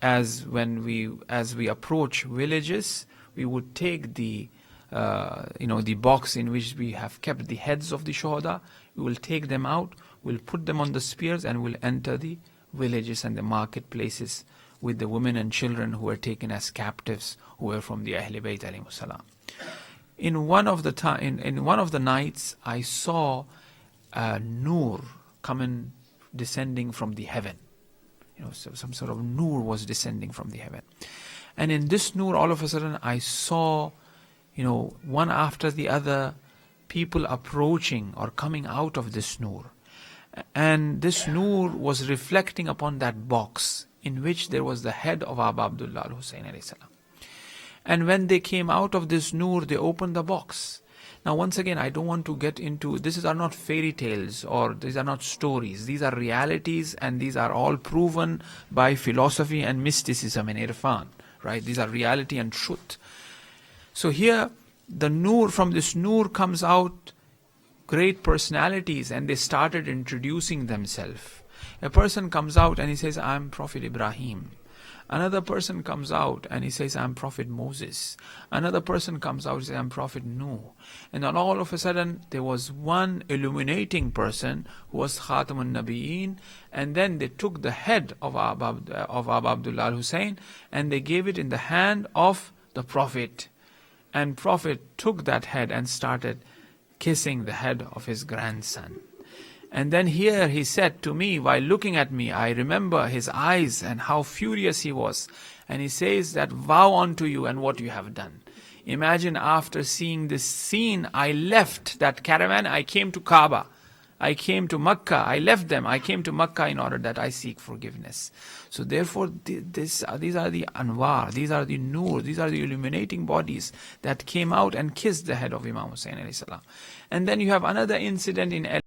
as we approach villages, we would take the box in which we have kept the heads of the shuhada. We will take them out, we'll put them on the spears, and we'll enter the villages and the marketplaces with the women and children who were taken as captives, who were from the Ahl Bayt alayhimus salam. In one of the nights, I saw a nur descending from the heaven. So some sort of nur was descending from the heaven. And in this nur, all of a sudden, I saw, one after the other, people approaching or coming out of this nur. And this nur was reflecting upon that box in which there was the head of Abu Abdullah al-Hussein alayhi salam. And when they came out of this nur, they opened the box. Now, once again, I don't want to get into, these are not fairy tales or these are not stories. These are realities, and these are all proven by philosophy and mysticism and irfan, right? These are reality and truth. So here, from this nur comes out great personalities, and they started introducing themselves. A person comes out and he says, I'm Prophet Ibrahim. Another person comes out and he says, I'm Prophet Moses. Another person comes out and says, I'm Prophet Nuh. And then all of a sudden, there was one illuminating person who was Khatamun Nabiyeen. And then they took the head of Abu Abdullah al-Hussein and they gave it in the hand of the Prophet. And Prophet took that head and started kissing the head of his grandson. And then here he said to me, while looking at me, I remember his eyes and how furious he was. And he says that, vow unto you and what you have done. Imagine, after seeing this scene, I left that caravan, I came to Kaaba. I came to Makkah, I left them, I came to Makkah in order that I seek forgiveness. So therefore, these are the anwar, these are the nur, these are the illuminating bodies that came out and kissed the head of Imam Hussein alayhi salam. And then you have another incident in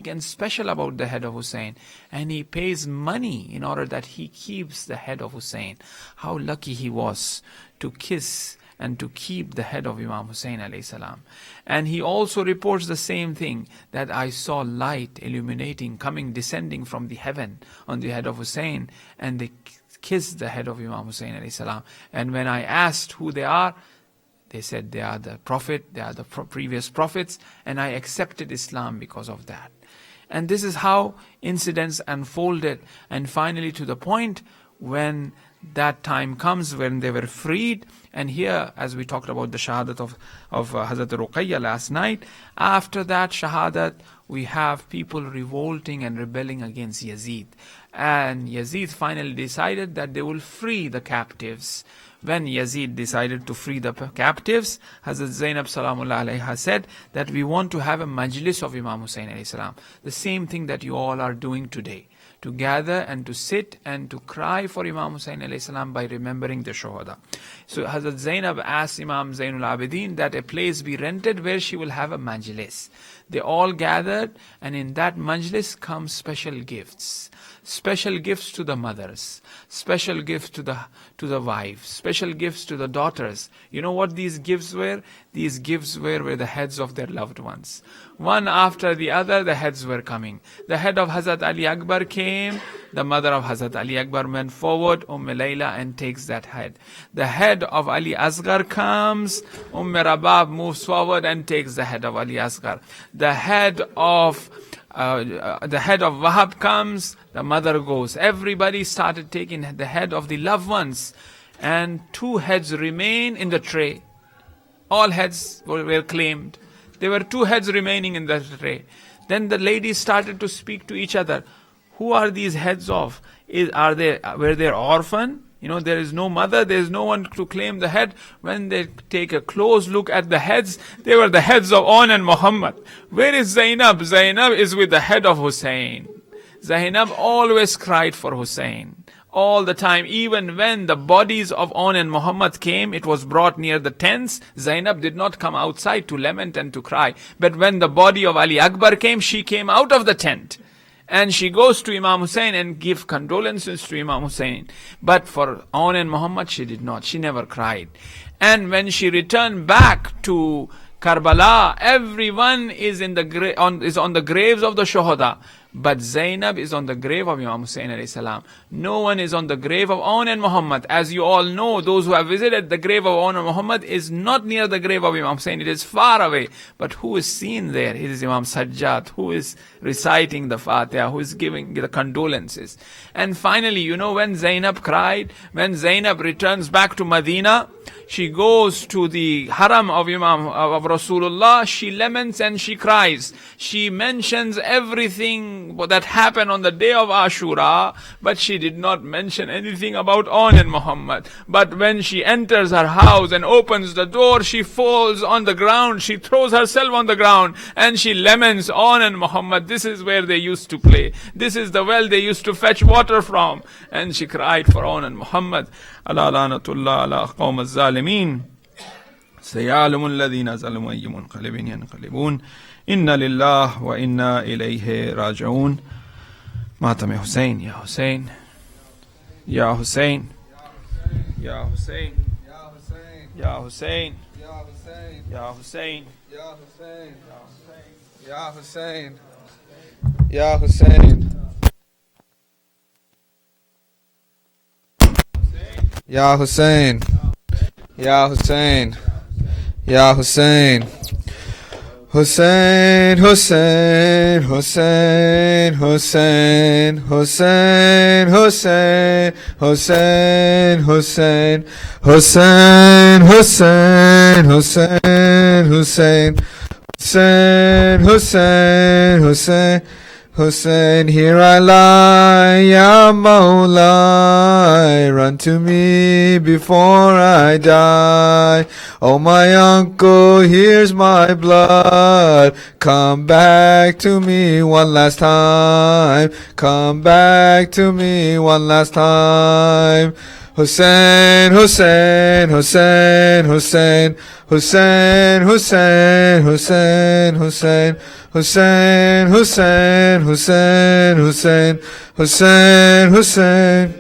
and special about the head of Hussein, and he pays money in order that he keeps the head of Hussein. How lucky he was to kiss and to keep the head of Imam Hussein alayhi salam. And he also reports the same thing, that I saw light illuminating, descending from the heaven on the head of Hussein, and they kissed the head of Imam Hussein alayhi salam. And when I asked who they are, they said they are the Prophet, they are the previous prophets, and I accepted Islam because of that. And this is how incidents unfolded, and finally to the point when that time comes when they were freed, And here, as we talked about the shahadat of Hazrat Ruqayya last night, after that shahadat, we have people revolting and rebelling against Yazid. And Yazid finally decided that they will free the captives. When Yazid decided to free the captives, Hazrat Zainab Salamullah alayha said that we want to have a majlis of Imam Hussain alayhi salam. The same thing that you all are doing today. To gather and to sit and to cry for Imam Hussain alayhi salam by remembering the Shuhada. So Hazrat Zainab asked Imam Zainul Abidin that a place be rented where she will have a majlis. They all gathered, and in that majlis come special gifts. Special gifts to the mothers, special gifts to the wives, special gifts to the daughters. You know what these gifts were? These gifts were the heads of their loved ones. One after the other, the heads were coming. The head of Hazrat Ali Akbar came. The mother of Hazrat Ali Akbar went forward, Layla, and takes that head. The head of Ali Asghar comes. Rabab moves forward and takes the head of Ali Asghar. The head of Wahab comes, the mother goes. Everybody started taking the head of the loved ones, and 2 heads remain in the tray. All heads were claimed. There were 2 heads remaining in the tray. Then the ladies started to speak to each other. Who are these heads of? Were they orphan? There is no mother, there is no one to claim the head. When they take a close look at the heads, they were the heads of On and Muhammad. Where is Zainab? Zainab is with the head of Hussein. Zainab always cried for Hussein. All the time, even when the bodies of On and Muhammad came, it was brought near the tents. Zainab did not come outside to lament and to cry. But when the body of Ali Akbar came, she came out of the tent. And she goes to Imam Hussein and give condolences to Imam Hussein. But for On and Muhammad, she did not. She never cried. And when she returned back to Karbala, everyone is on the graves of the Shuhada. But Zainab is on the grave of Imam Hussain alayhi salam. No one is on the grave of On and Muhammad. As you all know, those who have visited, the grave of On and Muhammad is not near the grave of Imam Hussain. It is far away. But who is seen there? It is Imam Sajjad, who is reciting the Fatiha, who is giving the condolences. And finally, when Zainab cried, when Zainab returns back to Medina, she goes to the haram of Rasulullah, she laments and she cries. She mentions everything that happened on the day of Ashura, but she did not mention anything about On and Muhammad. But when she enters her house and opens the door, she falls on the ground, she throws herself on the ground, and she laments On and Muhammad. This is where they used to play. This is the well they used to fetch water from. And she cried for On and Muhammad. Ala lanatullah ala qawm al-zalimin. Sayalamu alladhina zalamu ayyamun qalibin yanqalibun. Inna lillah wa inna ilayhi raji'un. Matam Hussein, Ya Hussein, Ya Hussein, Ya Hussein, Ya Hussein, Ya Hussein, Ya Hussein, Ya Hussein, Ya Hussein, Ya Hussein, Ya Hussein, Ya Hussein, Ya Hussein, Hussein, Hussein, Hussein, Hussein, Hussein, Hussein, Hussein, Hussein, Hussein, Hussein, Hussein, Hussein, Hussein, Hussein, Hussein, Hussein, here I lie, Ya Mawla, run to me before I die. Oh my uncle, here's my blood, come back to me one last time, come back to me one last time. Hussein, Hussein, Hussein, Hussein, Hussein, Hussein, Hussein, Hussein, Hussein, Hussein, Hussein, Hussein, Hussein, Hussein.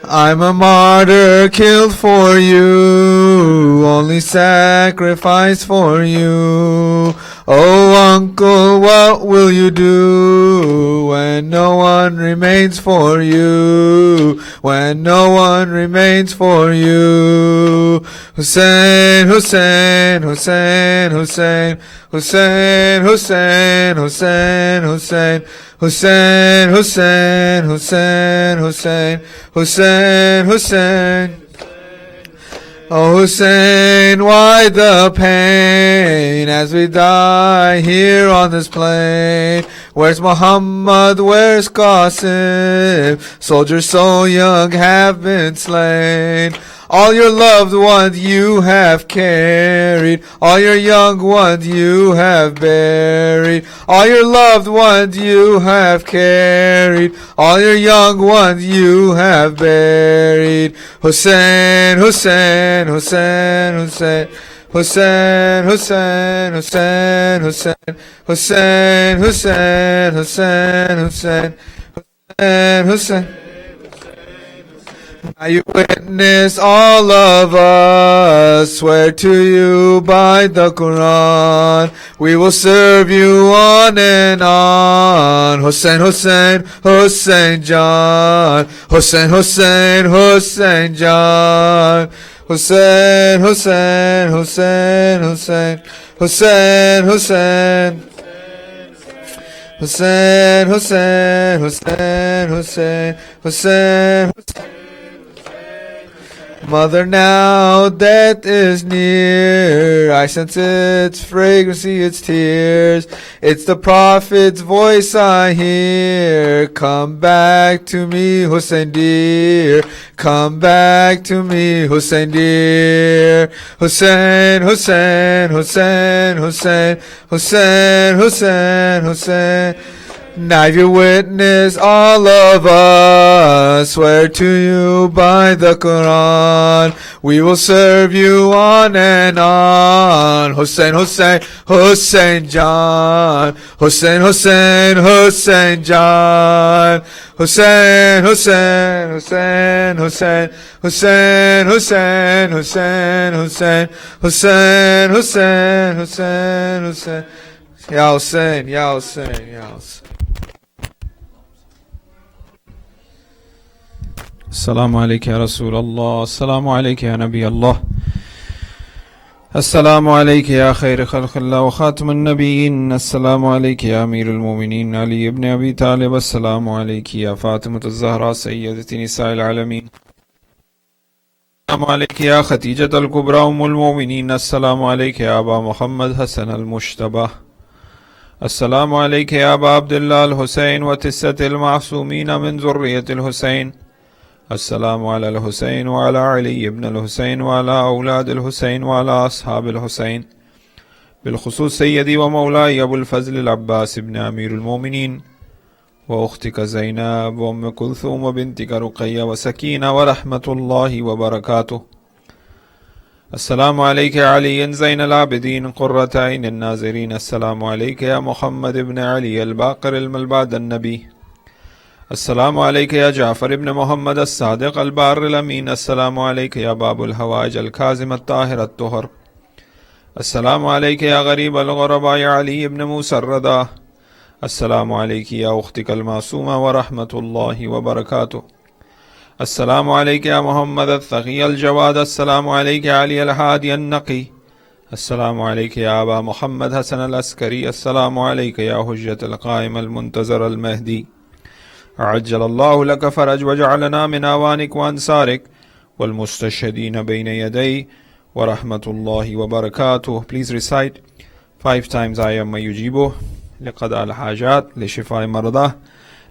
I'm a martyr killed for you, only sacrifice for you. Oh uncle, what will you do when no one remains for you? When no one remains for you. Hussein, Hussein, Hussein, Hussein, Hussein, Hussein, Hussein, Hussein, Hussein, Hussein, Hussein, Hussein, Hussein, Hussein. Oh Hussein, why the pain as we die here on this plain? Where's Muhammad, where's Qasim? Soldiers so young have been slain. All your loved ones you have carried, all your young ones you have buried, all your loved ones you have carried, all your young ones you have buried. Hussein, Hussein, Hussein, Hussein. Hussein, Hussein, Hussein, Hussein, Hussein, Hussein, Hussein, Hussein, Hussein, Hussein. Now you witness all of us, swear to you by the Quran, we will serve you on and on. Hussein, Hussein, Hussein John, Hussein, Hussein, Hussein John. Hussein, Hussein, Hussein, Hussein, Hussein, Hussein, Hussein, Hussein, Hussein, Hussein, Hussein. Mother, now death is near, I sense its fragrancy, its tears. It's the Prophet's voice I hear. Come back to me, Hussein dear. Come back to me, Hussein dear. Hussein, Hussein, Hussein, Hussein, Hussein, Hussein, Hussein. Now you witness all of us, swear to you by the Quran, we will serve you on and on. Hussein, Hussein, Hussein John, Hussein, Hussein, Hussein John, Hussein, Hussein, Hussein, Hussein, Hussein, Hussein, Hussein, Hussein, Hussein, Hussein, Hussein, Hussein. Ya Hussein, Ya Hussein, Ya Hussein. السلام عليك يا رسول الله، السلام عليك يا نبي الله، السلام عليك يا خير خلق الله وخاتم النبيين، السلام عليك يا أمير المؤمنين علي بن أبي طالب، السلام عليك يا فاطمة الزهراء سيدة نساء العالمين، السلام عليك يا خديجة الكبرى أم المؤمنين، السلام عليك يا أبا محمد حسن المجتبى، السلام عليك يا أبا عبد الله الحسين وتسة المعصومين من ذرية الحسين، السلام على الحسين وعلى علي بن الحسين وعلى أولاد الحسين وعلى أصحاب الحسين، بالخصوص سيدي ومولاي أبو الفضل العباس بن أمير المؤمنين وأختك زينب وأم كلثوم وبنتك رقية وسكينة ورحمة الله وبركاته. السلام عليك يا علي زين العابدين قرة عين الناظرين، السلام عليك يا محمد بن علي الباقر الملبعد النبي، السلام عليك يا جعفر بن محمد الصادق البار الأمين، السلام عليك يا باب الهوائج الكاظم الطاهر الطهر، السلام عليك يا غريب الغرباء يا علي بن موسى الرضا، السلام عليك يا أختك المعصومة ورحمة الله وبركاته، السلام عليك يا محمد الثقي الجواد، السلام عليك يا علي الهادي النقي، السلام عليك يا أبا محمد حسن العسكري، السلام عليك يا حجة القائم المنتظر المهدي، عجل الله لك فرج وجعلنا من أوانك وأنصارك والمستشهدين بين يدي ورحمة الله وبركاته. Please recite 5 times آية ما يجيبه لقضاء الحاجات لشفاء مرضى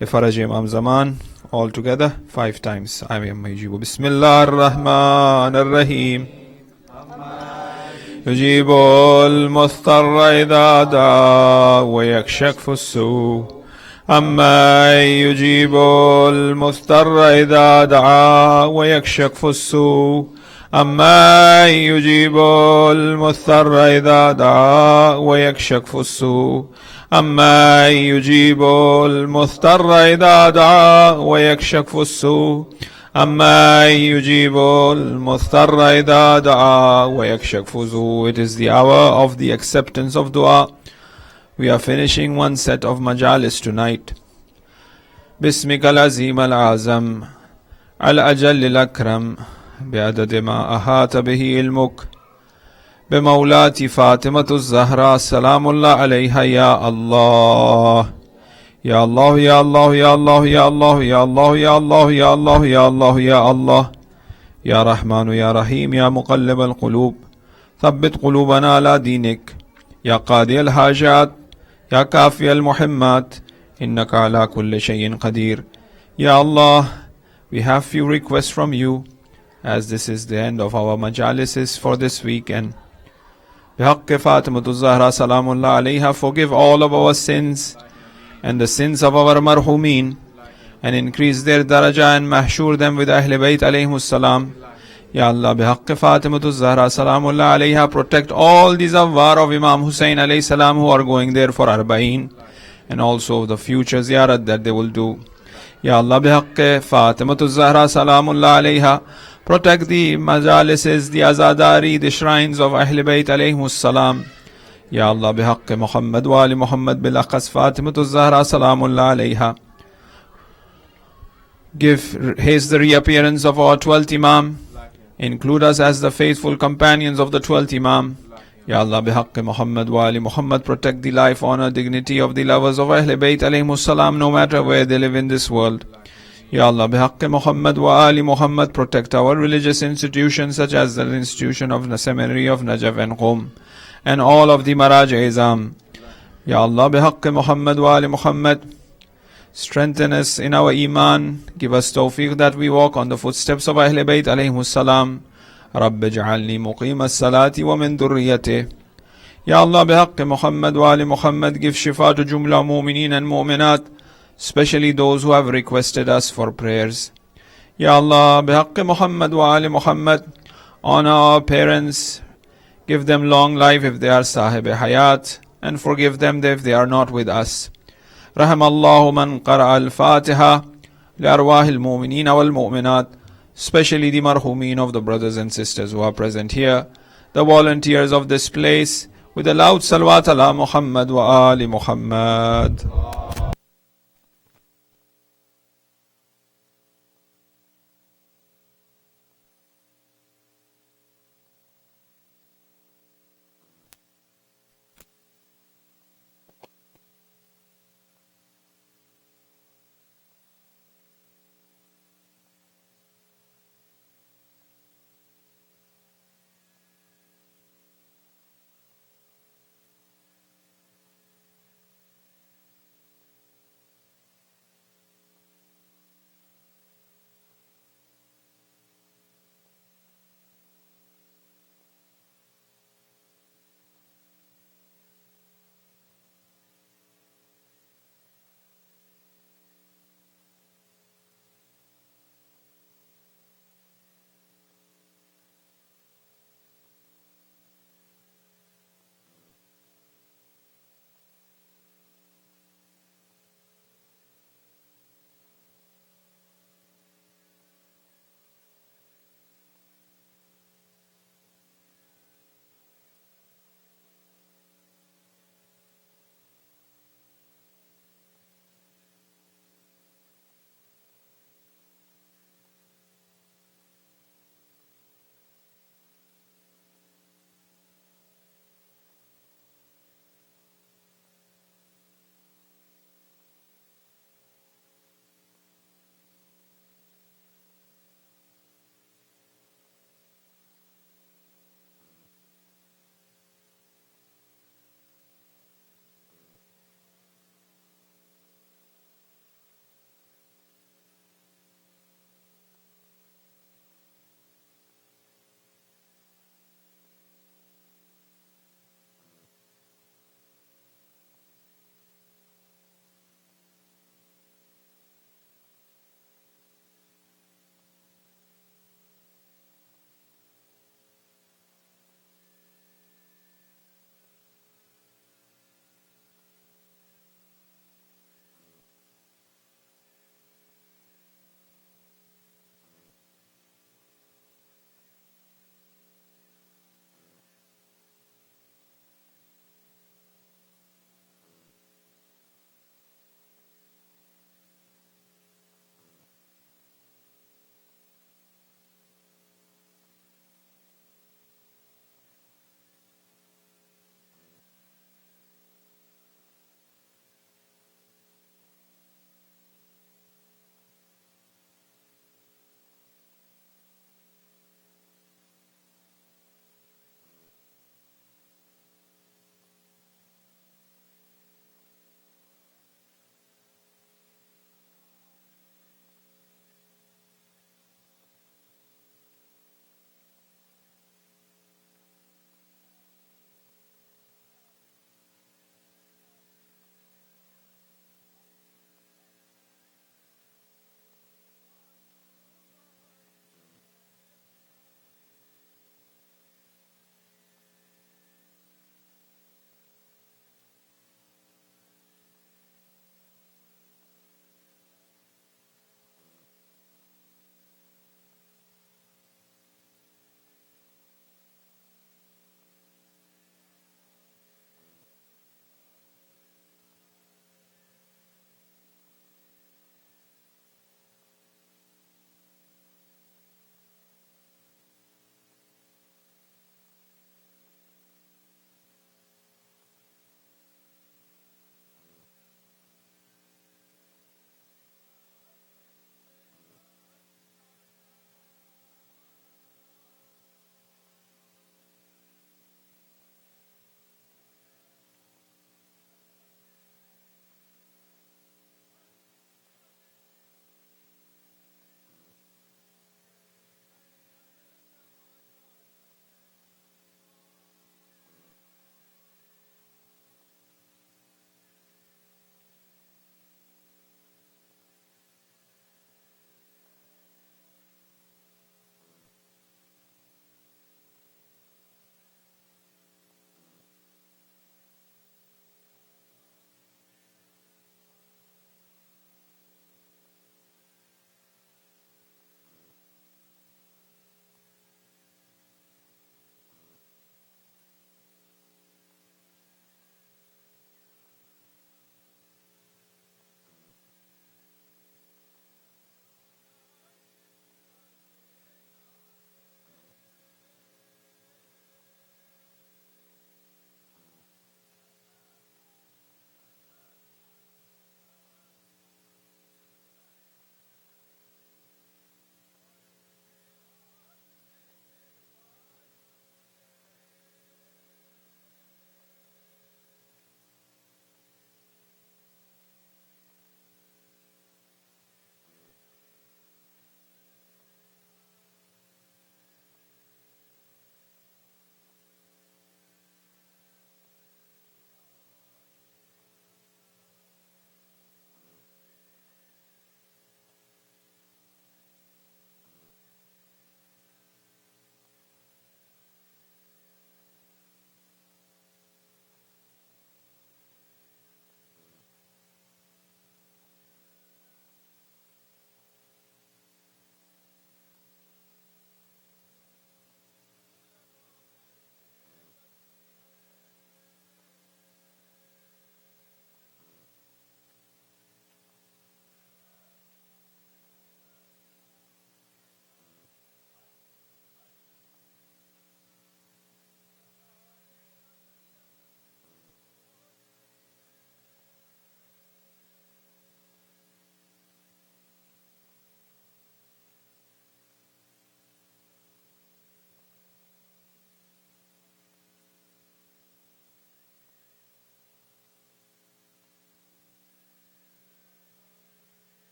لفرج إمام زمان. All together 5 times آية ما يجيبه. بسم الله الرحمن الرحيم. يجيب المضطر إذا دعا ويكشف السوء، أما يجيب المضطر إذا دعا ويكشف السوء، أما يجيب المضطر إذا دعا ويكشف السوء، أما يجيب المضطر إذا دعا ويكشف السوء، أما يجيب المضطر إذا دعا ويكشف السوء. It is the hour of the acceptance of dua. We are finishing one set of majalis tonight. باسمك العظيم الأعظم الأجل الأكرم بعدد ما أحاط به علمك بمولاتي فاطمة الزهراء سلام الله عليها يا الله يا الله يا الله يا الله يا الله يا الله يا الله يا الله يا الله يا الله Ya Rahmanu Ya Rahim Ya Muqallib al-Qulub Thabbit Qulubana ala Dinik Ya Qadi al-Hajat Ya Kafi al-Muhimmat Innaka ala kulli shayin qadir. Ya Allah, we have few requests from you, as this is the end of our majalises for this week, and بحق فاطمة الزهرا سلام الله عليها, forgive all of our sins and the sins of our marhumin, and increase their daraja and mahshur them with Ahl Bayt alayhimus salam. Ya Allah, بحق فاطمة الزهرا سلام الله عليها, protect all these awwar of Imam Hussein alayhi salam who are going there for Arba'in, and also the future ziyarat that they will do. Ya Allah, بحق فاطمة الزهرا سلام الله عليها, protect the majalises, the azadari, the shrines of Ahl Bayt alayhimus salam. Ya Allah, بحق Muhammad wa ali Muhammad bilaqas Fatimatu Zahra salamullah alayha. Haste the reappearance of our 12th Imam. Include us as the faithful companions of the 12th Imam. Ya Allah, بحق Muhammad wa ali Muhammad, protect the life, honor, dignity of the lovers of Ahl Bayt alayhimus salam, no matter where they live in this world. Ya Allah, بحق Muhammad wa ali Muhammad, protect our religious institutions such as the institution of the seminary of Najaf and Qom, and all of the Maraj-e-Izam. Ya Allah, بحق Muhammad wa ali Muhammad, strengthen us in our iman, give us tawfiq that we walk on the footsteps of Ahl Bayt alayhimus salam. رب اجعلني مقيم الصلاة ومن ذريته. Ya Allah, بحق Muhammad wa ali Muhammad, give shifa to jumla mu'mineen and mu'minat, especially those who have requested us for prayers. Ya Allah, بحق Muhammad wa ali Muhammad, honor our parents, give them long life if they are sahib hayat, and forgive them if they are not with us. رحم الله من قرأ الفاتحة لأرواح المؤمنين والمؤمنات, especially the marhumin of the brothers and sisters who are present here, the volunteers of this place, with a loud salawat ala Muhammad wa ali Muhammad.